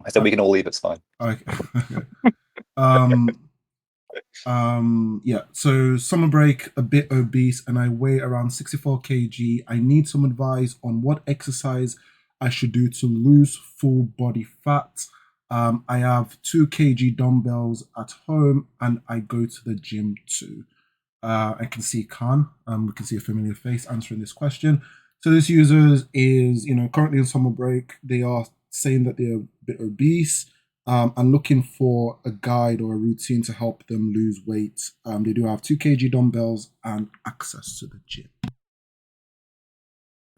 I said we can all leave. It's fine. Okay. um, yeah. So summer break, a bit obese, and I weigh around 64 kg. I need some advice on what exercise I should do to lose full body fat. I have 2 kg dumbbells at home, and I go to the gym too. I can see Khan. We can see a familiar face answering this question. So this user is, currently on summer break. They are saying that they're a bit obese, and looking for a guide or a routine to help them lose weight. They do have 2 kg dumbbells and access to the gym.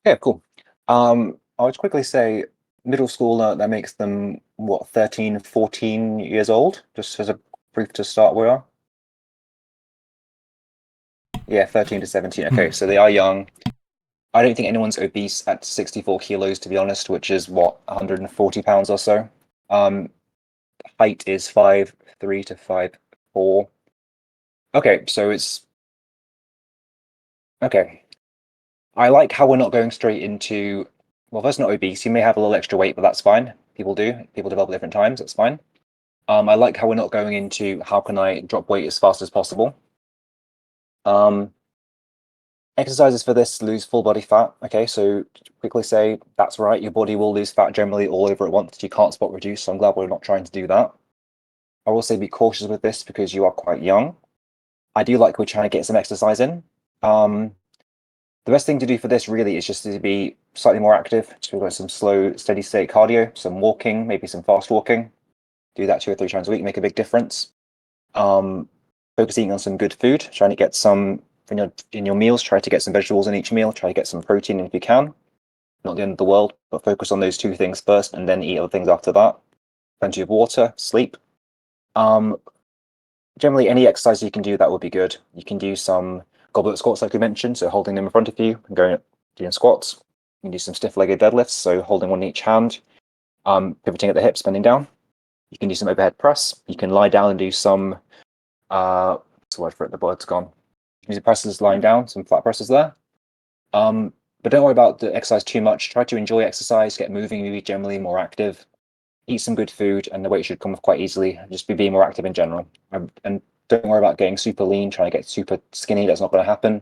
Okay, cool. I would quickly say middle schooler, that makes them, what, 13, 14 years old? Just as a brief to start with. Yeah, 13 to 17. Okay, so they are young. I don't think anyone's obese at 64 kilos, to be honest, which is what, 140 pounds or so. Height is 5'3" to 5'4". Okay, so it's okay. I like how we're not going straight into, well, first, not obese. You may have a little extra weight, but that's fine. People do. People develop at different times. That's fine. I like how we're not going into how can I drop weight as fast as possible. Exercises for this lose full body fat. Okay, so to quickly say that's right. Your body will lose fat generally all over at once. You can't spot reduce. So I'm glad we're not trying to do that. I will say be cautious with this because you are quite young. I do like we're trying to get some exercise in. The best thing to do for this really is just to be slightly more active. So we've got some slow, steady state cardio, some walking, maybe some fast walking. Do that 2 or 3 times a week, make a big difference. Focusing on some good food, trying to get some in your meals, try to get some vegetables in each meal, try to get some protein if you can. Not the end of the world, but focus on those 2 things first and then eat other things after that. Plenty of water, sleep. Generally, any exercise you can do that would be good. You can do some goblet squats, like we mentioned, so holding them in front of you and doing squats. You can do some stiff-legged deadlifts, so holding one in each hand, pivoting at the hips, bending down. You can do some overhead press. You can lie down and do some, what's the word for it? The word's gone. You can do presses lying down, some flat presses there. But don't worry about the exercise too much. Try to enjoy exercise, get moving, maybe generally more active. Eat some good food, and the weight should come off quite easily. Just be being more active in general. And don't worry about getting super lean, trying to get super skinny. That's not going to happen.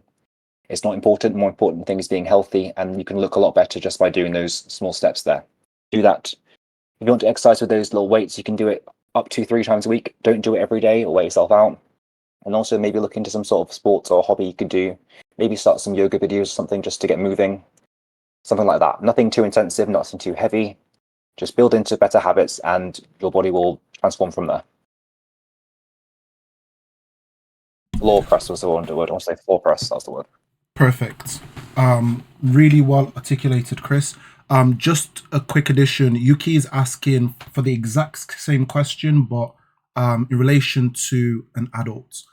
It's not important. The more important thing is being healthy, and you can look a lot better just by doing those small steps there. Do that. If you want to exercise with those little weights, you can do it up to 3 times a week. Don't do it every day or wear yourself out. And also maybe look into some sort of sports or hobby you could do. Maybe start some yoga videos or something just to get moving. Something like that. Nothing too intensive, nothing too heavy. Just build into better habits and your body will transform from there. Floor press was the word. I want to say floor press, that's the word. Perfect. Really well articulated, Chris. Just a quick addition. Yuki is asking for the exact same question, but in relation to an adult.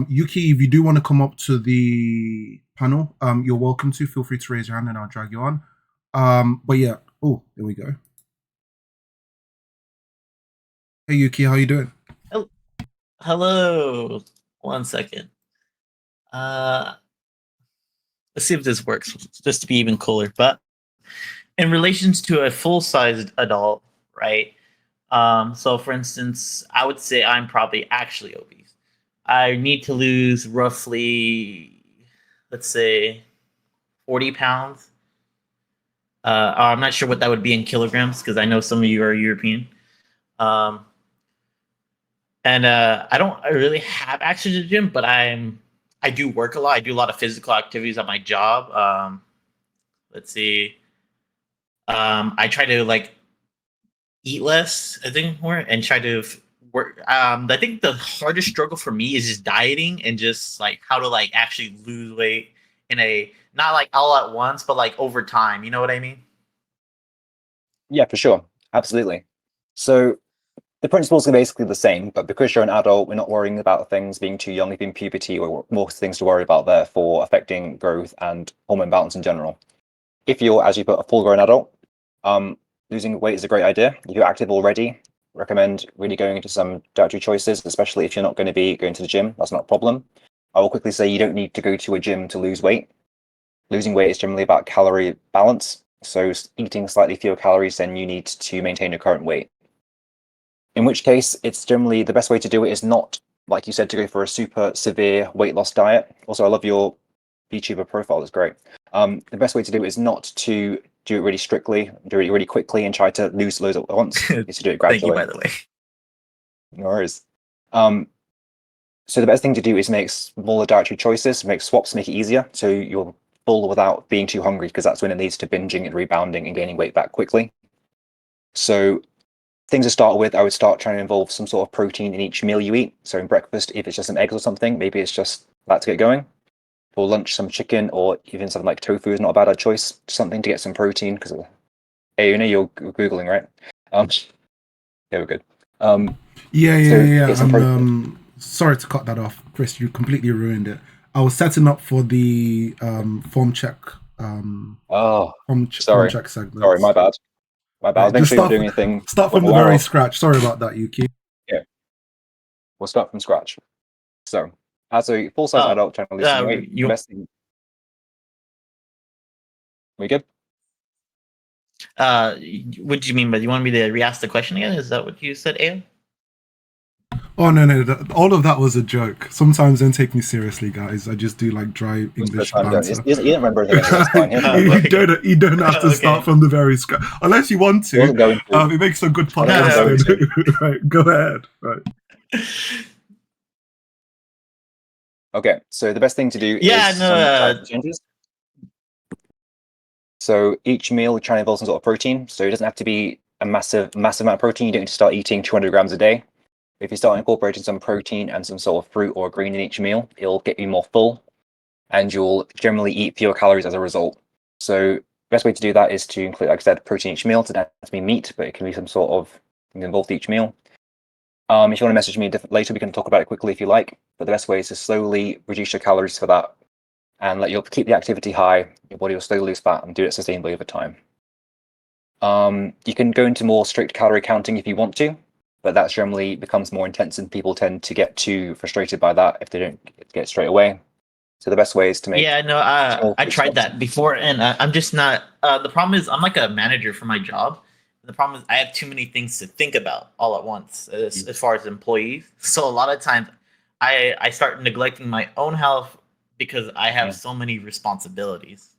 Yuki, if you do want to come up to the panel, you're welcome to. Feel free to raise your hand and I'll drag you on. But yeah, oh, there we go. Hey Yuki, how you doing? Hello. 1 second. Let's see if this works, just to be even cooler. But in relations to a full-sized adult, right? So for instance, I would say I'm probably actually obese. I need to lose roughly, let's say, 40 pounds. I'm not sure what that would be in kilograms because I know some of you are European. And I don't really have access to the gym, but I do work a lot. I do a lot of physical activities at my job. Let's see. I try to like eat less, I think, more, and try to work. I think the hardest struggle for me is just dieting and just like how to like actually lose weight in a not like all at once, but like over time. You know what I mean? Yeah, for sure. Absolutely. So The principles are basically the same, but because you're an adult, we're not worrying about things being too young, if in puberty, or more things to worry about there for affecting growth and hormone balance in general. If you're, as you put, a full-grown adult, losing weight is a great idea. If you're active already, recommend really going into some dietary choices, especially if you're not going to be going to the gym. That's not a problem. I will quickly say you don't need to go to a gym to lose weight. Losing weight is generally about calorie balance. So eating slightly fewer calories than you need to maintain your current weight. In which case, it's generally the best way to do it is not, like you said, to go for a super severe weight loss diet. Also, I love your VTuber profile, it's great. The best way to do it is not to do it really strictly, do it really quickly and try to lose loads at once. Is to do it gradually. Thank you, by the way. No worries. So the best thing to do is make smaller dietary choices, make swaps, make it easier. So you're full without being too hungry, because that's when it leads to binging and rebounding and gaining weight back quickly. So things to start with, I would start trying to involve some sort of protein in each meal you eat. So in breakfast, if it's just some eggs or something, maybe it's just that to get going. For lunch, some chicken, or even something like tofu is not a bad choice. Something to get some protein, because hey, you're Googling, right? Yeah, we're good. Yeah. I'm sorry to cut that off, Chris. You completely ruined it. I was setting up for the form check. Form check segment. Sorry, my bad. Right, Make sure you're not doing anything. Start from the very scratch. Sorry about that, Yuki. Yeah, we'll start from scratch. So, as a full-size adult trying to lose some weight, the best thing. We good? What do you mean by, you want me to re-ask the question again? Is that what you said, Ale? Oh no! All of that was a joke. Sometimes don't take me seriously, guys. I just do like dry English banter. You don't remember anything. That's fine. You don't have to start from the very scratch unless you want to. It makes a good podcast. Right, go ahead. Right. Okay, so the best thing to do is some changes. So each meal, we try to involve some sort of protein. So it doesn't have to be a massive amount of protein. You don't need to start eating 200 grams a day. If you start incorporating some protein and some sort of fruit or green in each meal, it'll get you more full, and you'll generally eat fewer calories as a result. So the best way to do that is to include, like I said, protein each meal. It doesn't have to be meat, but it can be some sort of thing involved each meal. If you want to message me later, we can talk about it quickly if you like. But the best way is to slowly reduce your calories for that, and let you keep the activity high. Your body will slowly lose fat and do it sustainably over time. You can go into more strict calorie counting if you want to, but that generally becomes more intense, and people tend to get too frustrated by that if they don't get straight away. So the best way is to make. Yeah, no, I tried that before, and I'm just not. The problem is, I'm like a manager for my job. The problem is, I have too many things to think about all at once as far as employees. So a lot of times, I start neglecting my own health because I have so many responsibilities.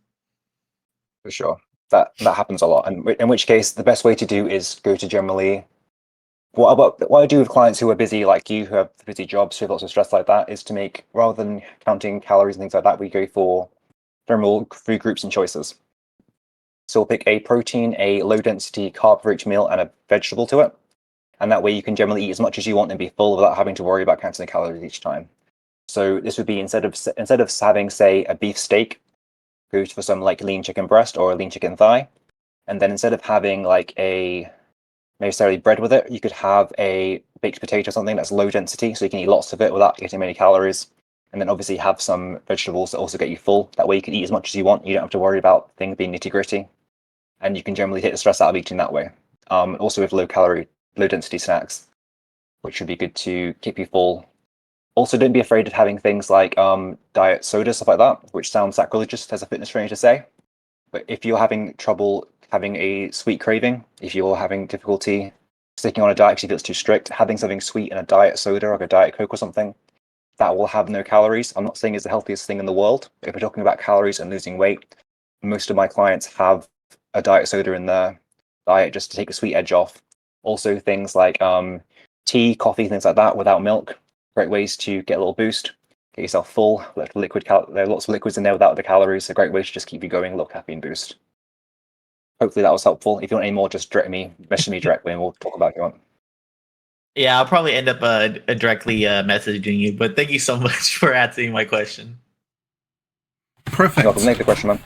For sure, that happens a lot, and in which case, the best way to do is go to generally. What I do with clients who are busy like you, who have busy jobs, who have lots of stress like that, is to make, rather than counting calories and things like that, we go for general food groups and choices. So we'll pick a protein, a low-density carb for each meal, and a vegetable to it. And that way you can generally eat as much as you want and be full without having to worry about counting the calories each time. So this would be instead of having, say, a beef steak, go for some like lean chicken breast or a lean chicken thigh. And then instead of having like a necessarily bread with it, you could have a baked potato or something that's low density, so you can eat lots of it without getting many calories. And then obviously have some vegetables that also get you full. That way you can eat as much as you want. You don't have to worry about things being nitty gritty. And you can generally take the stress out of eating that way. Also with low density snacks, which would be good to keep you full. Also, don't be afraid of having things like diet soda, stuff like that, which sounds sacrilegious as a fitness trainer to say. But if you're having trouble having a sweet craving, if you're having difficulty sticking on a diet because you feel it's too strict, having something sweet in a diet soda, like a Diet Coke or something, that will have no calories. I'm not saying it's the healthiest thing in the world, but if we're talking about calories and losing weight, most of my clients have a diet soda in their diet just to take the sweet edge off. Also things like tea, coffee, things like that without milk, great ways to get a little boost, get yourself full. There are lots of liquids in there without the calories, a great way to just keep you going, a little caffeine boost. Hopefully that was helpful. If you want any more, just message me directly and we'll talk about it if you want. Yeah, I'll probably end up directly messaging you, but thank you so much for answering my question. Perfect. You're welcome. Make the question, man.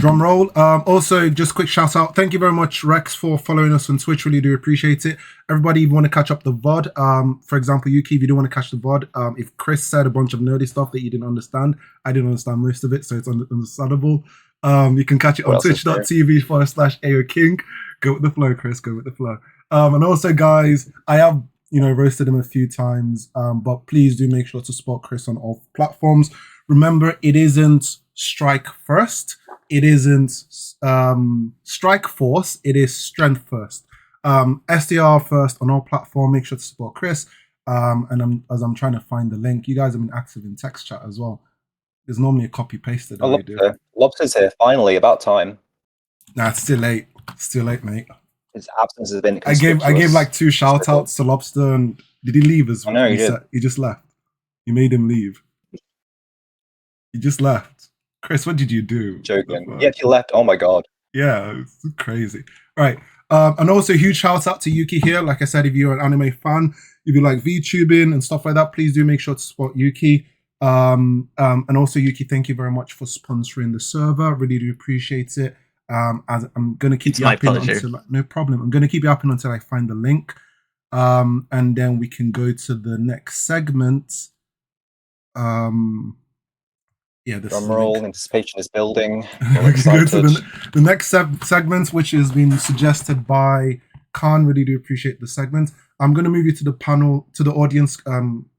Drum roll. Also, just quick shout out. Thank you very much, Rex, for following us on Twitch. Really do appreciate it. Everybody, if you want to catch up the VOD, for example, Yuki, if you do want to catch the VOD, if Chris said a bunch of nerdy stuff that you didn't understand, I didn't understand most of it, so it's understandable. You can catch it on twitch.tv/AO King. Go with the flow, Chris. Go with the flow. And also, guys, I have roasted him a few times, but please do make sure to support Chris on all platforms. Remember, it isn't strike first. It isn't strike force. It is strength first. SDR first on all platforms. Make sure to support Chris. And as I'm trying to find the link, you guys have been active in text chat as well. There's normally a copy pasted. Lobster's here. Finally, about time. Nah, it's still late. Still late, mate. His absence has been. I gave like 2 shout outs to Lobster, and did he leave as well? No, he did. He just left. You made him leave. He just left. Chris, what did you do? Joking. Yeah, he left. Oh my god. Yeah, it's crazy. Right. And also huge shout out to Yuki here. Like I said, if you're an anime fan, if you like VTubing and stuff like that, please do make sure to support Yuki. And also Yuki, thank you very much for sponsoring the server. Really do appreciate it. As I'm gonna keep you up until no problem. I'm gonna keep you up until I find the link. And then we can go to the next segment. Yeah, this drum roll, anticipation is building. We can go to the next segment, which has been suggested by Khan. Really do appreciate the segment. I'm going to move you to the panel, to the audience.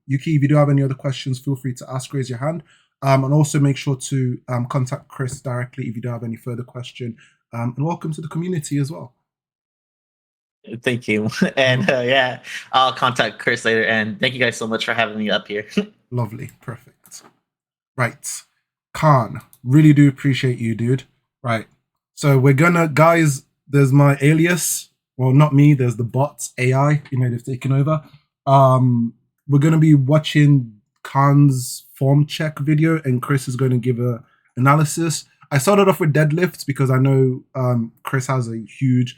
Yuki, if you do have any other questions, feel free to ask, raise your hand. And also make sure to contact Chris directly if you do have any further question. And welcome to the community as well. Thank you. And yeah, I'll contact Chris later. And thank you guys so much for having me up here. Lovely. Perfect. Right. Khan, really do appreciate you, dude. Right. So we're gonna, guys, there's my alias. Well, not me, there's the bots, AI, they've taken over. We're gonna be watching Khan's form check video, and Chris is gonna give a analysis. I started off with deadlifts because I know Chris has a huge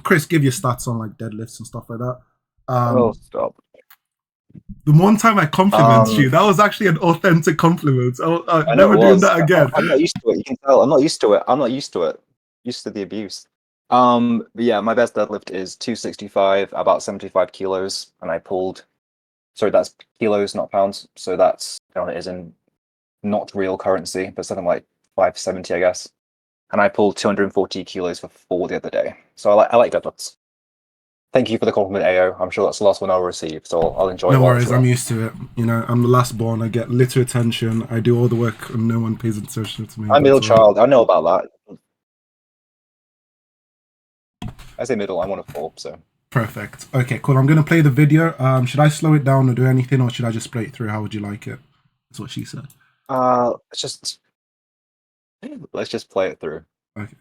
Chris, give your stats on like deadlifts and stuff like that. Oh, stop. The one time I complimented you, that was actually an authentic compliment. I'm never doing that again. I'm not used to it. You can tell. I'm not used to it. Used to the abuse. But yeah, my best deadlift is 265, about 75 kilos, and I pulled. Sorry, that's kilos, not pounds. So that's it is in not real currency, but something like 570, I guess. And I pulled 240 kilos for 4 the other day. So I like deadlifts. Thank you for the compliment, AO. I'm sure that's the last one I'll receive, so I'll enjoy it. No worries, I'm used to it. I'm the last born. I get little attention. I do all the work, and no one pays attention to me. I'm middle child. I know about that. I say middle. I'm 1 of 4, so. Perfect. Okay, cool. I'm going to play the video. Should I slow it down or do anything, or should I just play it through? How would you like it? That's what she said. Let's just play it through. Okay.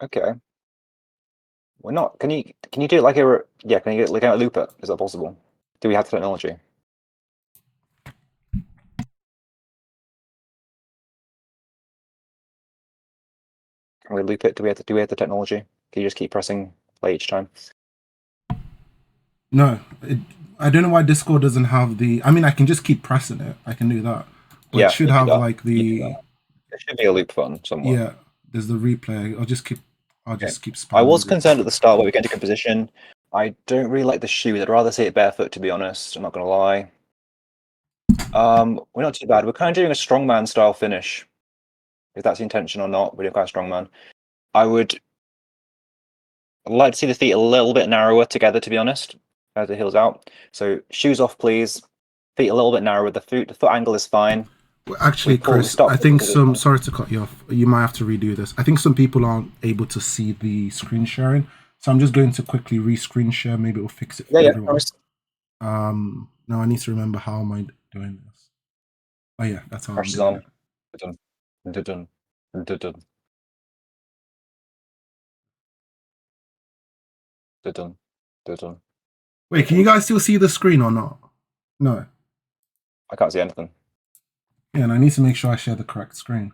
Okay. We're not. Can you do it like a Can you get a loop it? Is that possible? Do we have the technology? Can we loop it? Do we have the technology? Can you just keep pressing play each time? No, I don't know why Discord doesn't have the. I mean, I can just keep pressing it. I can do that. But it should have like the. There should be a loop button somewhere. Yeah, there's the replay. I'll just keep spamming. I was concerned at the start when we get into position. I don't really like the shoes. I'd rather see it barefoot, to be honest. I'm not gonna lie. We're not too bad. We're kind of doing a strongman style finish. If that's the intention or not, we're doing quite a strongman. I'd like to see the feet a little bit narrower together, to be honest, as the heels out. So shoes off, please. Feet a little bit narrower. The foot angle is fine. Actually, Chris, I think sorry to cut you off. You might have to redo this. I think some people aren't able to see the screen sharing. So I'm just going to quickly re-screen share. Maybe it will fix it for everyone. Now I need to remember how am I doing this. Oh yeah, that's how I'm doing it. Wait, can you guys still see the screen or not? No. I can't see anything. Yeah, and I need to make sure I share the correct screen.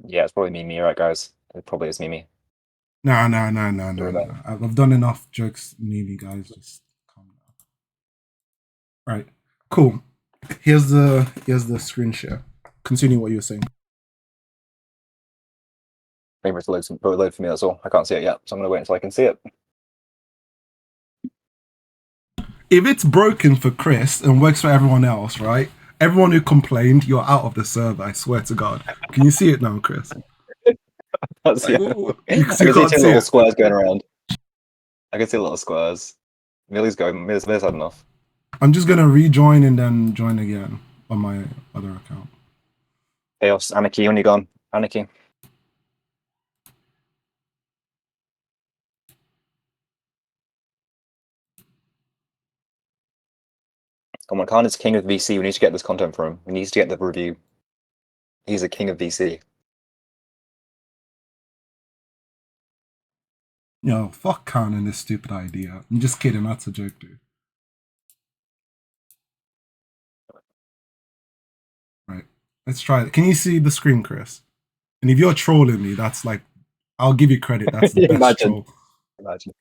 Yeah, it's probably Mimi, right, guys? It probably is Mimi. No. Remember. I've done enough jokes, nearly, guys. Just calm down. Right. Cool. Here's the screen share. Continue what you were saying. Maybe it's load for me, that's all. I can't see it yet, so I'm going to wait until I can see it. If it's broken for Chris and works for everyone else, right? Everyone who complained, you're out of the server, I swear to God. Can you see it now, Chris? I see You two can't see little it. squares going around. I can see little squares. Millie's going. Millie's had enough. I'm just going to rejoin and then join again on my other account. Chaos, Anarchy, when you gone? Anarchy. Come on, Khan is king of VC. We need to get this content from him. We need to get the review. He's a king of VC. Yo, fuck Khan and this stupid idea. I'm just kidding. That's a joke, dude. Right. Let's try it. Can you see the screen, Chris? And if you're trolling me, that's like, I'll give you credit. That's the best troll. Imagine.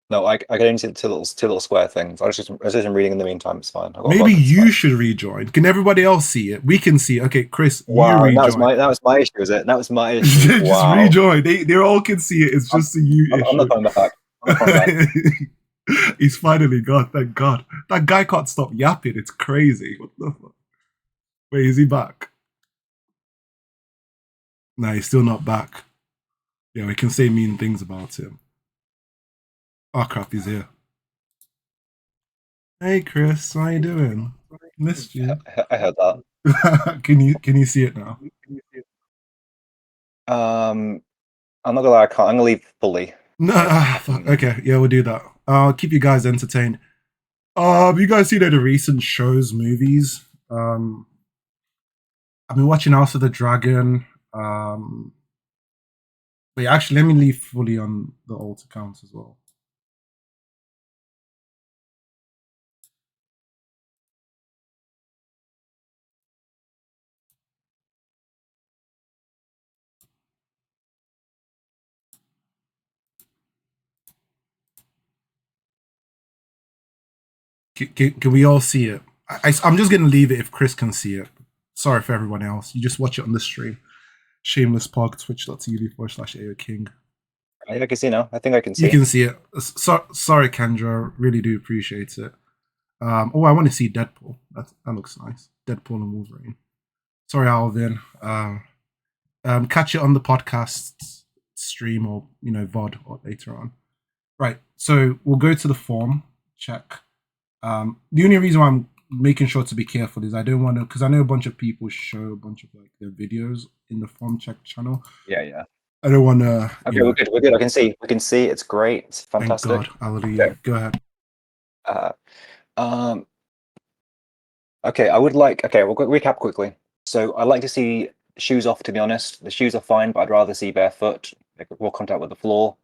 No, I can only see two little square things. I was just reading in the meantime. It's fine. Maybe you should rejoin. Can everybody else see it? We can see it. Okay, Chris, wow, you rejoin. that was my issue, is it? That was my issue. Just wow. rejoin. They all can see it. It's just a you issue. I'm not coming back. He's finally got. Thank God. That guy can't stop yapping. It's crazy. What the fuck? Wait, is he back? Nah, he's still not back. Yeah, we can say mean things about him. Oh crap, he's here. Hey Chris, how you doing? Missed you. I heard that. Can you see it now? I'm not gonna lie, I can't. I'm gonna leave fully. No, fuck. Okay, yeah, we'll do that. I'll keep you guys entertained. You guys see the recent shows, movies? I've been watching House of the Dragon. Wait, actually, let me leave fully on the alt accounts as well. Can we all see it? I'm just going to leave it if Chris can see it. Sorry for everyone else. You just watch it on the stream. Shameless plug, twitch.tv/AOKing. I can see now. I think I can see. You can see it. Sorry, Kendra. Really do appreciate it. I want to see Deadpool. That looks nice. Deadpool and Wolverine. Sorry, Alvin. Catch it on the podcast stream or VOD or later on. Right. So we'll go to the form check. The only reason why I'm making sure to be careful is I don't want to, because I know a bunch of people show a bunch of like their videos in the form check channel. Yeah. I don't want to. Okay, we're good. We're good. I can see. We can see. It's great. It's fantastic. Thank God. Hallelujah. Okay. Go ahead. Okay, I would like. Okay, we'll recap quickly. So I'd like to see shoes off. To be honest, the shoes are fine, but I'd rather see barefoot, like raw contact with the floor.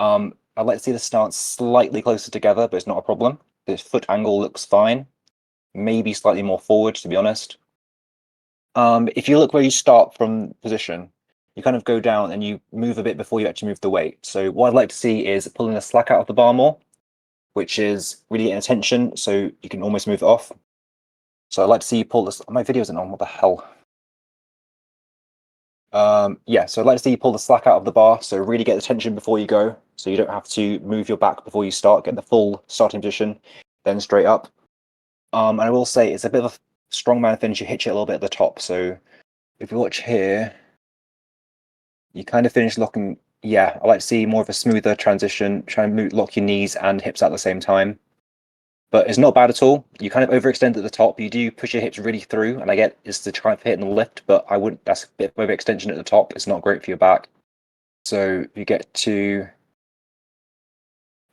I'd like to see the stance slightly closer together, but it's not a problem. The foot angle looks fine. Maybe slightly more forward, to be honest. If you look where you start from position, you kind of go down and you move a bit before you actually move the weight. So what I'd like to see is pulling the slack out of the bar more, which is really getting attention, so you can almost move it off. So I'd like to see you pull this. My video isn't on. What the hell? Yeah, so I'd like to see you pull the slack out of the bar, so really get the tension before you go, so you don't have to move your back before you start, get the full starting position, then straight up. And I will say it's a bit of a strongman finish. You hitch it a little bit at the top, so if you watch here, you kind of finish locking. Yeah, I like to see more of a smoother transition, try and lock your knees and hips at the same time. But it's not bad at all. You kind of overextend at the top. You do push your hips really through, and I get it's to try and hit in the lift, but I wouldn't. That's a bit of overextension at the top. It's not great for your back. So you get to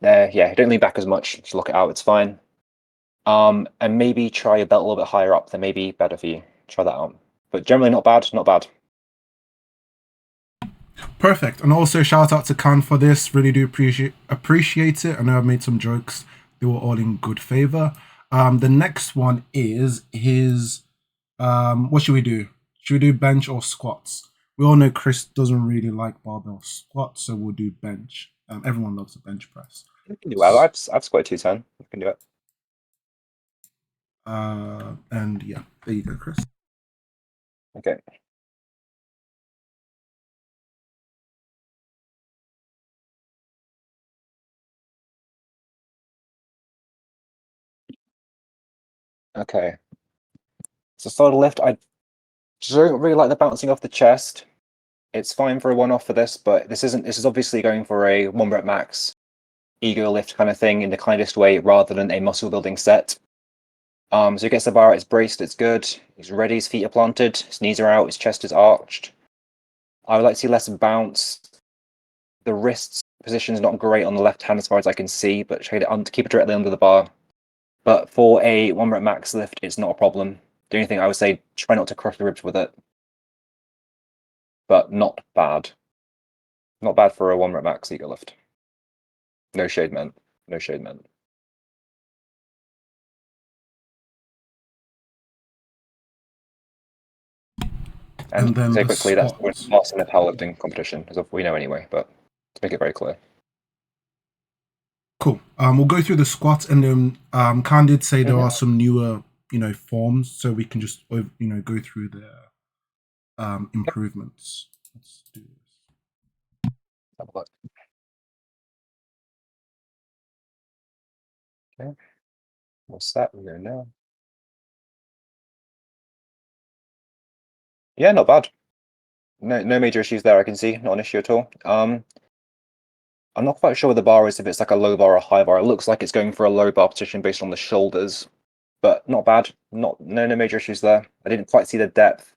there. Yeah, don't lean back as much. Just lock it out. It's fine. And maybe try your belt a little bit higher up. That may be better for you. Try that out. But generally, not bad. Not bad. Perfect. And also shout out to Khan for this. Really do appreciate it. I know I've made some jokes. They were all in good favor. The next one is his what should we do? Should we do bench or squats? We all know Chris doesn't really like barbell squats, so we'll do bench. Everyone loves a bench press. I can do well. I've squatted 210. I can do it. And yeah, there you go, Chris. Okay. Okay. So solid lift, I don't really like the bouncing off the chest. It's fine for a one-off for this, but this is obviously going for a 1 rep max ego lift kind of thing in the kindest way rather than a muscle building set. So he gets the bar, it's braced, it's good. He's ready, his feet are planted, his knees are out, his chest is arched. I would like to see less bounce. The wrist position is not great on the left hand as far as I can see, but try to keep it directly under the bar. But for a 1 rep max lift, it's not a problem. The only thing I would say, try not to crush the ribs with it. But not bad. Not bad for a 1 rep max ego lift. No shade meant. No shade meant. And then say the quickly, that's squats. lost in the powerlifting competition, as we know anyway, but to make it very clear. Cool. We'll go through the squats, and then Khan did say there are some newer, forms, so we can just go through the improvements. Let's do this. Have a look. Okay. What's that? We go now. Yeah, not bad. No major issues there. I can see not an issue at all. I'm not quite sure where the bar is, if it's like a low bar or a high bar. It looks like it's going for a low bar position based on the shoulders, but not bad. No major issues there. I didn't quite see the depth,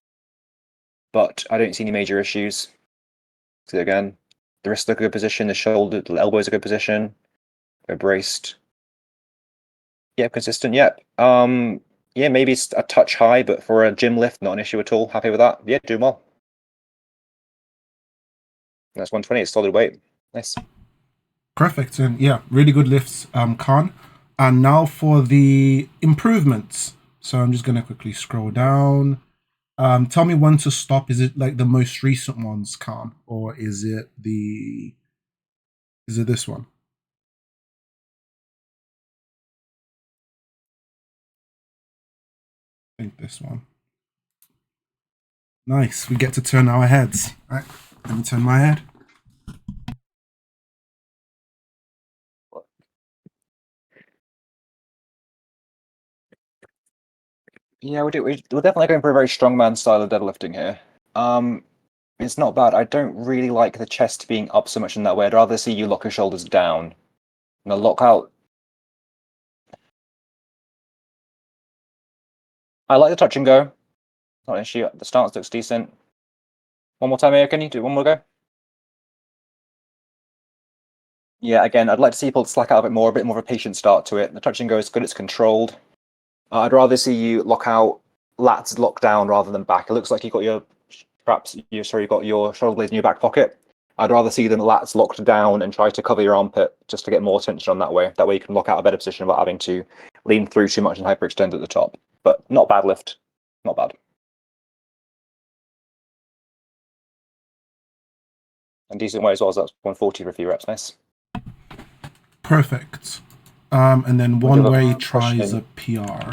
but I don't see any major issues. So again, the wrists are a good position, the elbows are a good position. They're braced. Yep, consistent. Yep. Yeah, maybe it's a touch high, but for a gym lift, not an issue at all. Happy with that. Yeah, doing well. That's 120. It's solid weight. Nice. Perfect. And yeah, really good lifts, Khan. And now for the improvements. So I'm just going to quickly scroll down. Tell me when to stop. Is it like the most recent ones, Khan? Or is it this one? I think this one. Nice. We get to turn our heads. All right. Let me turn my head. Yeah, we're definitely going for a very strongman style of deadlifting here. It's not bad. I don't really like the chest being up so much in that way. I'd rather see you lock your shoulders down. And the lockout. I like the touch and go. Not an issue. The stance looks decent. One more time here. Can you do one more go? Yeah, again, I'd like to see people slack out a bit more of a patient start to it. The touch and go is good. It's controlled. I'd rather see you lock out, lats lock down rather than back. It looks like you've got your you've got your shoulder blades in your back pocket. I'd rather see them lats locked down and try to cover your armpit just to get more tension on that way. That way you can lock out a better position without having to lean through too much and hyperextend at the top. But not bad lift. Not bad. And decent weight as well, so that's 140 for a few reps. Nice. Perfect. And then one way tries a PR.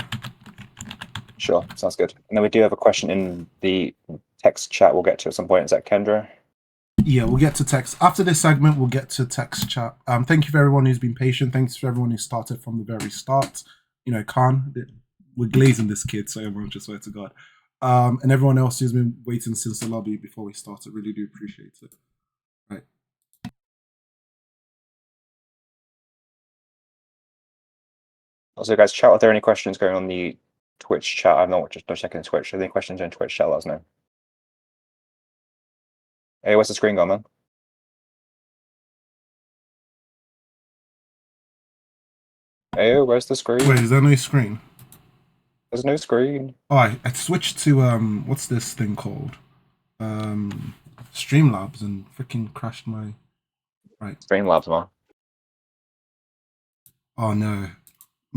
Sure, sounds good. And then we do have a question in the text chat we'll get to at some point. Is that Kendra? Yeah, we'll get to text. After this segment, we'll get to text chat. Thank you for everyone who's been patient. Thanks for everyone who started from the very start. Khan, we're glazing this kid, so everyone just swear to God. And everyone else who's been waiting since the lobby before we started, really do appreciate it. Right. Also, guys, chat if there are any questions going on the Twitch chat. I'm not just checking the Twitch. If there are any questions on Twitch chat, let us know. Hey, where's the screen gone, man? Hey, where's the screen? Wait, is there no screen? There's no screen. Oh, I switched to what's this thing called? Streamlabs, and freaking crashed my Streamlabs, man. Oh no.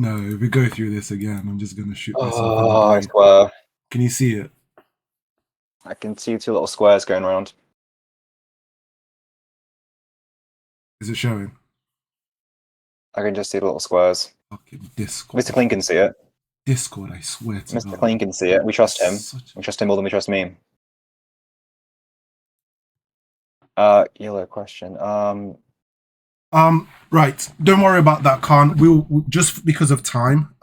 If we go through this again, I'm just gonna shoot myself in Oh, I the brain. swear. Can you see it? I can see 2 little squares going around. Is it showing? I can just see the little squares. Fucking Discord. Mr. Clean can see it. Discord, I swear to Mr. God. Clean can see it. We trust him. Such- We trust him more than we trust me. Yellow question. Right. Don't worry about that, Khan. We'll just because of time.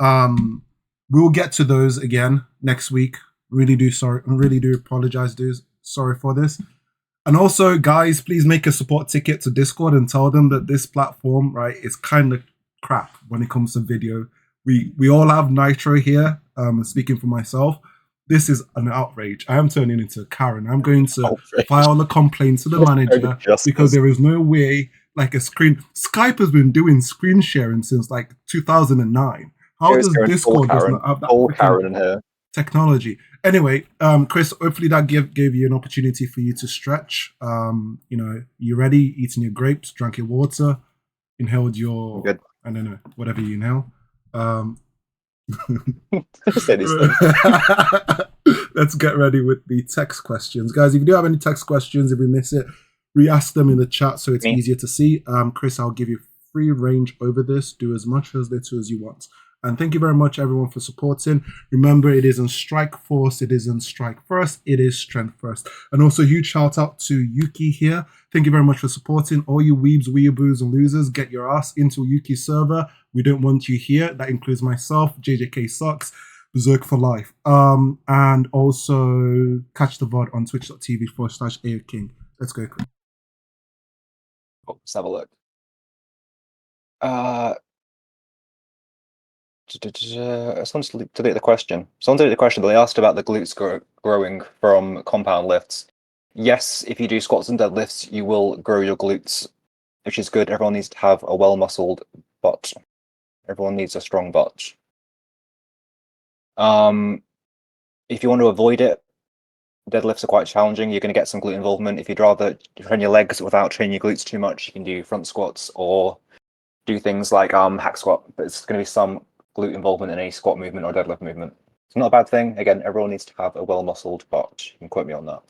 We will get to those again next week. Really do apologize, dudes. Sorry for this. And also, guys, please make a support ticket to Discord and tell them that this platform, right, is kind of crap when it comes to video. We all have Nitro here. Speaking for myself, this is an outrage. I am turning into a Karen. I'm going to Outrage. file a complaint to the manager because there is no way, like a screen. Skype has been doing screen sharing since like 2009. How Here's does Karen, Discord does not have that full freaking Karen in here. technology? Anyway, Chris, hopefully that gave you an opportunity for you to stretch. You ready? Eating your grapes, drank your water, inhaled your Good. I don't know, whatever you inhale. Say these things. Let's get ready with the text questions. Guys, if you do have any text questions, if we miss it, re-ask them in the chat so it's easier to see. Chris, I'll give you free range over this. Do as much as little as you want. And thank you very much, everyone, for supporting. Remember, it isn't strike force, it isn't strike first, it is strength first. And also, huge shout out to Yuki here. Thank you very much for supporting. All you weebs, weeaboos, and losers, get your ass into Yuki's server. We don't want you here. That includes myself, JJK Sucks, Berserk for life. And also, catch the VOD on twitch.tv/AOKing. Let's go, Chris. Let's have a look. Someone to delete the question. Someone deleted the question, but they asked about the glutes growing from compound lifts. Yes, if you do squats and deadlifts, you will grow your glutes, which is good. Everyone needs to have a well-muscled butt. Everyone needs a strong butt. If you want to avoid it, deadlifts are quite challenging. You're going to get some glute involvement. If you'd rather train your legs without training your glutes too much, you can do front squats or do things like hack squat. But it's going to be some glute involvement in any squat movement or deadlift movement. It's not a bad thing. Again, everyone needs to have a well-muscled butt. You can quote me on that.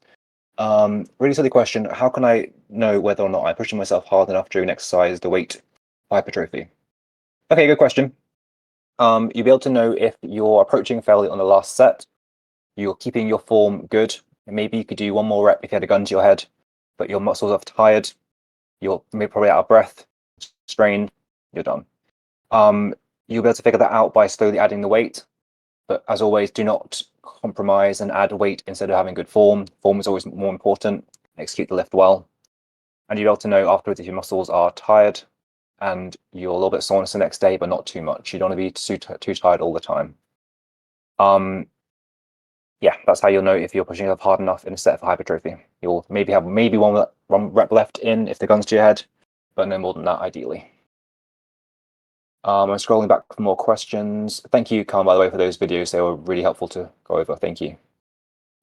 Really silly question. How can I know whether or not I'm pushing myself hard enough during exercise to weight hypertrophy? Okay, good question. You'll be able to know if you're approaching failure on the last set, you're keeping your form good, and maybe you could do one more rep if you had a gun to your head, but your muscles are tired, you're maybe probably out of breath, strained, you're done. You'll be able to figure that out by slowly adding the weight, but as always, do not compromise and add weight instead of having good form. Form is always more important. Execute the lift well. And you'll be able to know afterwards if your muscles are tired and you're a little bit soreness the next day, but not too much. You don't want to be too tired all the time. Yeah, that's how you'll know if you're pushing yourself hard enough in a set for hypertrophy. You'll maybe have one rep left in if the gun's to your head, but no more than that, ideally. I'm scrolling back for more questions. Thank you, Khan, by the way, for those videos. They were really helpful to go over. Thank you.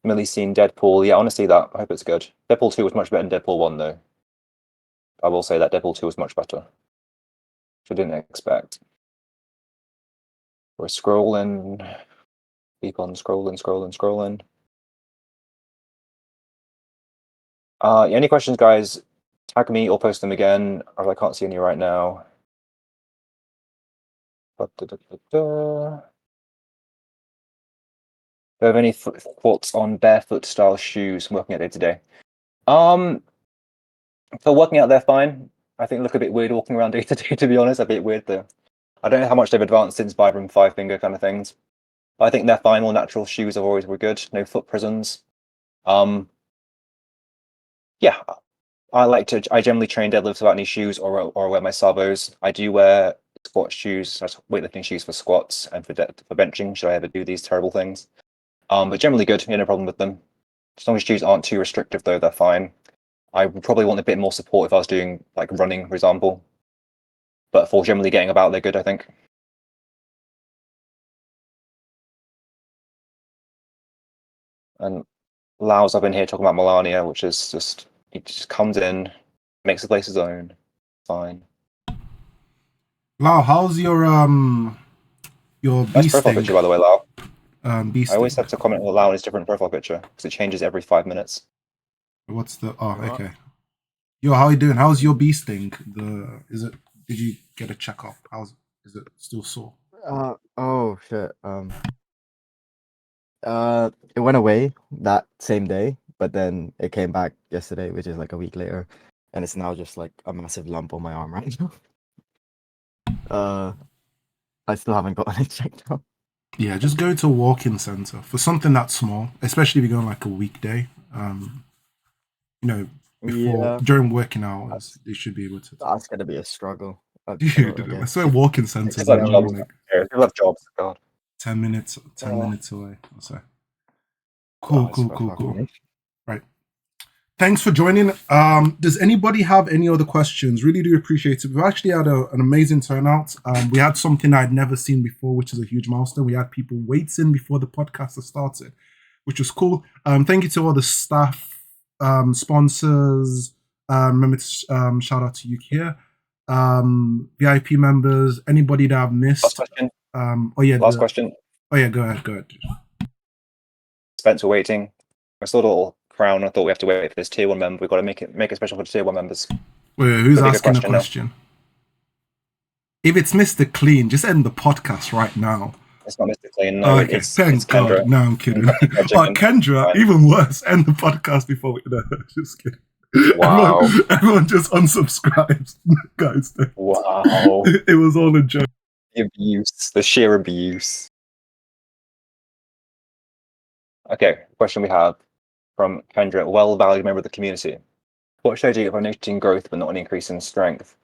Millie's seen Deadpool. Yeah, I want to see that. I hope it's good. Deadpool 2 was much better than Deadpool 1, though. I will say that Deadpool 2 was much better. Which I didn't expect. We're scrolling. Keep on scrolling. Any questions, guys? Tag me or post them again, or I can't see any right now. Do you have any thoughts on barefoot style shoes working out day to day? For working out, they're fine. I think they look a bit weird walking around day to day, to be honest. A bit weird though. I don't know how much they've advanced since Vibram 5-finger kind of things. But I think they're fine. More natural shoes have always were good. No foot prisons. Yeah, I generally train deadlifts without any shoes or wear my Savos. I do wear squat shoes, weightlifting shoes for squats and for benching, should I ever do these terrible things. But generally good, no problem with them. As long as shoes aren't too restrictive though, they're fine. I would probably want a bit more support if I was doing like running, for example. But for generally getting about, they're good, I think. And Lau's up in here talking about Melania, which is just, he just comes in, makes the place his own. Fine. Lau, how's your Nice beast profile thing? picture, by the way, Lau. Bee I always sting. have to comment aloud on his different profile picture because it changes every 5 minutes. What's the? Oh, What? okay. Yo, how you doing? How's your bee sting? Did you get a checkup? Is it still sore? Oh shit. It went away that same day, but then it came back yesterday, which is like a week later, and it's now just like a massive lump on my arm right now. I still haven't gotten it checked out. Yeah, just go to a walk-in center for something that small, especially if you're going like a weekday. Yeah, During working hours, that's they should be able to. that's gonna be a struggle. Dude, I swear walk-in centers People are have only jobs. like People have jobs. God. 10 minutes away. So Oh, cool. Right. Thanks for joining. Does anybody have any other questions? Really do appreciate it. We've actually had an amazing turnout. We had something I'd never seen before, which is a huge milestone. We had people waiting before the podcast has started, which was cool. Thank you to all the staff, sponsors. Remember to shout out to you here. VIP members, anybody that I've missed. Last question. Last question. Oh yeah, go ahead. Spencer waiting. I saw the little crown. I thought we have to wait for this tier 1 member. We've got to make it special for the tier 1 members. Wait, who's Pretty good asking a question, though. question? If it's Mr. Clean, just end the podcast right now. It's not Mr. Clean. No, Okay, it's thank God. Kendra. No, I'm kidding. Kendra, Kendra, right. even worse, end the podcast before we. No, just kidding. Wow. Everyone just unsubscribes, guys. Wow. It was all a joke. The abuse. The sheer abuse. Okay, question we have from Kendra, well-valued member of the community. What should I do if I'm noticing growth but not an increase in strength?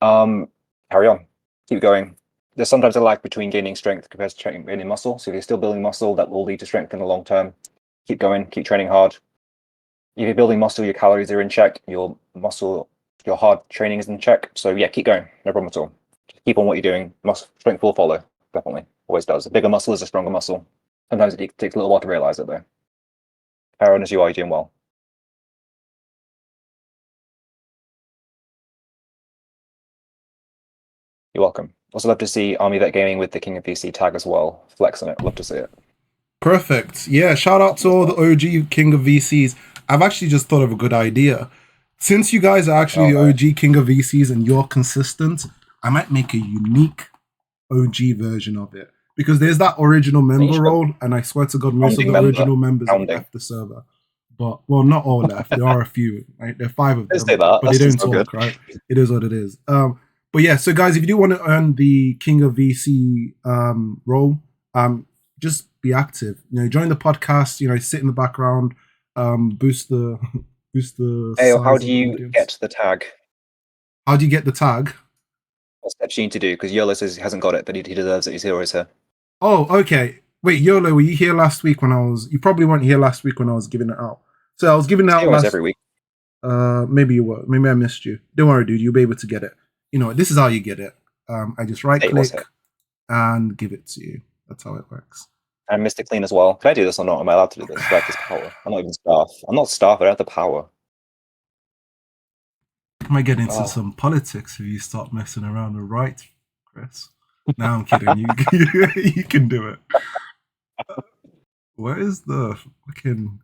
Carry on. Keep going. There's sometimes a lag between gaining strength compared to gaining muscle. So if you're still building muscle, that will lead to strength in the long term. Keep going. Keep training hard. If you're building muscle, your calories are in check. Your hard training is in check. So yeah, keep going. No problem at all. Just keep on what you're doing. Strength will follow. Definitely. Always does. A bigger muscle is a stronger muscle. Sometimes it takes a little while to realize it, though. Aaron, as you are, you're doing well. You're welcome. Also love to see Army Vet Gaming with the King of PC tag as well. Flex on it. Love to see it. Perfect. Yeah, shout out to all the OG King of VCs. I've actually just thought of a good idea. Since you guys are actually the OG King of VCs and you're consistent, I might make a unique OG version of it. Because there's that original member role, and I swear to God, most of the original members have left the server. But, well, not all left. There are a few, right? There are 5 of them. But they don't talk, right? It is what it is. But yeah, so guys, if you do want to earn the King of VC role, just be active. Join the podcast. Sit in the background, boost the. Hey, how do you get the tag? How do you get the tag? What steps you need to do? Because Yolo says he hasn't got it, but he deserves it. He's always here. Oh, okay. Wait, Yolo, were you here last week when I was? You probably weren't here last week when I was giving it out. So I was giving it out last every week. Maybe you were. Maybe I missed you. Don't worry, dude. You'll be able to get it. This is how you get it. I just right click and give it to you. That's how it works. And Mr. Clean as well. Can I do this or not? Am I allowed to do this? Do I have this power? I'm not even staff. I'm not staff, but I have the power. I might get into some politics if you start messing around the right, Chris. No, I'm kidding. You can do it. Where is the fucking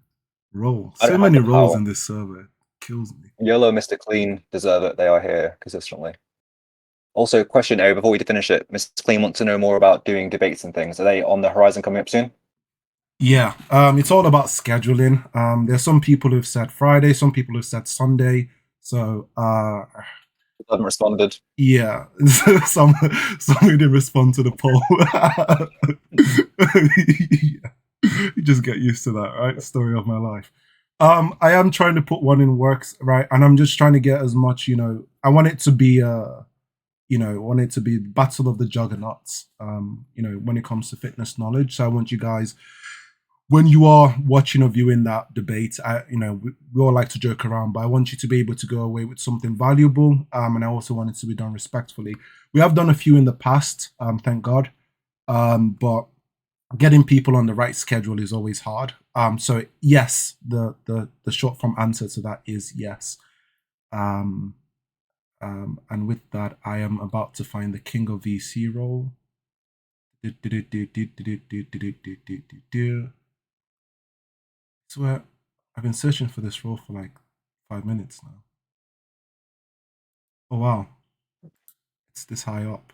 role? So many roles in this server. It kills me. YOLO, Mr. Clean deserve it. They are here consistently. Also, question A, before we finish it, Mr. Clean wants to know more about doing debates and things. Are they on the horizon coming up soon? Yeah, it's all about scheduling. There's some people who've said Friday, some people who've said Sunday. So haven't responded. Yeah, some didn't respond to the poll. Yeah. You just get used to that, right? Story of my life. I am trying to put one in works, right? And I'm just trying to get as much, I want it to be want it to be battle of the juggernauts, when it comes to fitness knowledge. So I want you guys, when you are watching or viewing that debate, we all like to joke around, but I want you to be able to go away with something valuable. And I also want it to be done respectfully. We have done a few in the past, thank God. But getting people on the right schedule is always hard. So yes, the short form answer to that is yes. And with that, I am about to find the King of VC role. Swear, I've been searching for this role for like 5 minutes now. Oh wow, it's this high up.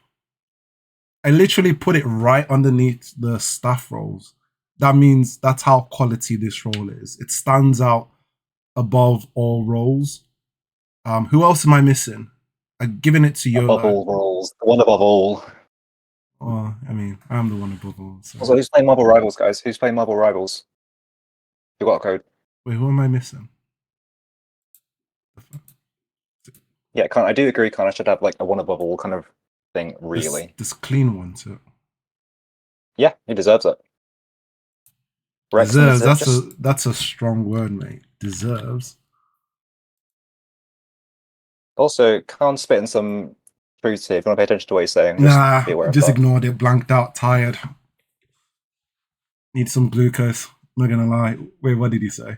I literally put it right underneath the staff roles. That means that's how quality this role is. It stands out above all roles. Who else am I missing? I've given it to Above Yola. all roles, the one above all. Oh, I mean, I'm the one above all. So. Also, who's playing Marvel Rivals, guys? Who's playing Marvel Rivals? Who got a code? Wait, who am I missing? Yeah, I do agree. Kind of should have like a one above all kind of thing. Really, This clean one too. yeah, he deserves it. Rex Deserves. That's a strong word, mate. Deserves. Also, can't spit in some truth here. If you want to pay attention to what he's saying, Nah, be aware of just that. ignored it. Blanked out. Tired. Need some glucose. Not gonna lie. Wait, what did he say?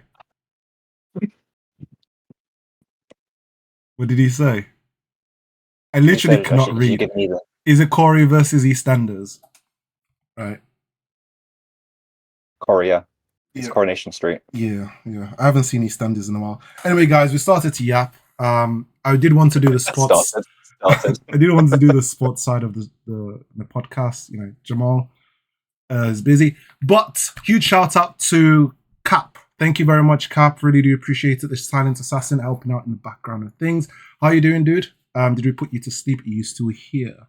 What did he say? I literally said, cannot actually, read. you give me the Is it Corey versus EastEnders? Right. Corey, yeah. It's Yeah. Coronation Street. Yeah. I haven't seen EastEnders in a while. Anyway, guys, we started to yap. I did want to do the sports. Started. I did want to do the sports side of the podcast. You know, Jamal is busy, but huge shout out to Cap. Thank you very much, Cap. Really do appreciate it. The silent assassin helping out in the background of things. How you doing, dude? Did we put you to sleep? Are you still here?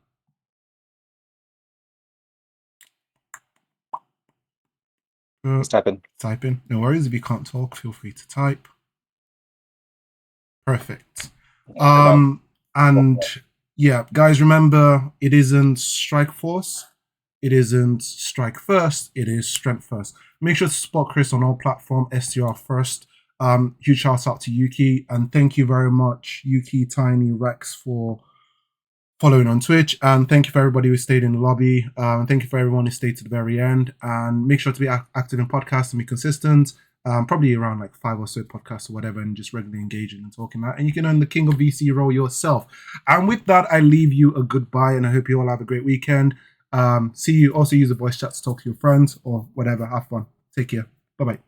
He's typing. Typing. No worries. If you can't talk, feel free to type. Perfect. And yeah, guys, remember, it isn't Strike Force. It isn't Strike First. It is Strength First. Make sure to support Chris on all platforms, STR First. Huge shout out to Yuki. And thank you very much, Yuki, Tiny, Rex, for following on Twitch. And thank you for everybody who stayed in the lobby. Thank you for everyone who stayed to the very end. And make sure to be active in podcasts and be consistent. Probably around like 5 or so podcasts or whatever, and just regularly engaging and talking that. And you can earn the King of VC role yourself. And with that, I leave you a goodbye, and I hope you all have a great weekend. See you. Also use the voice chat to talk to your friends or whatever. Have fun. Take care. Bye-bye.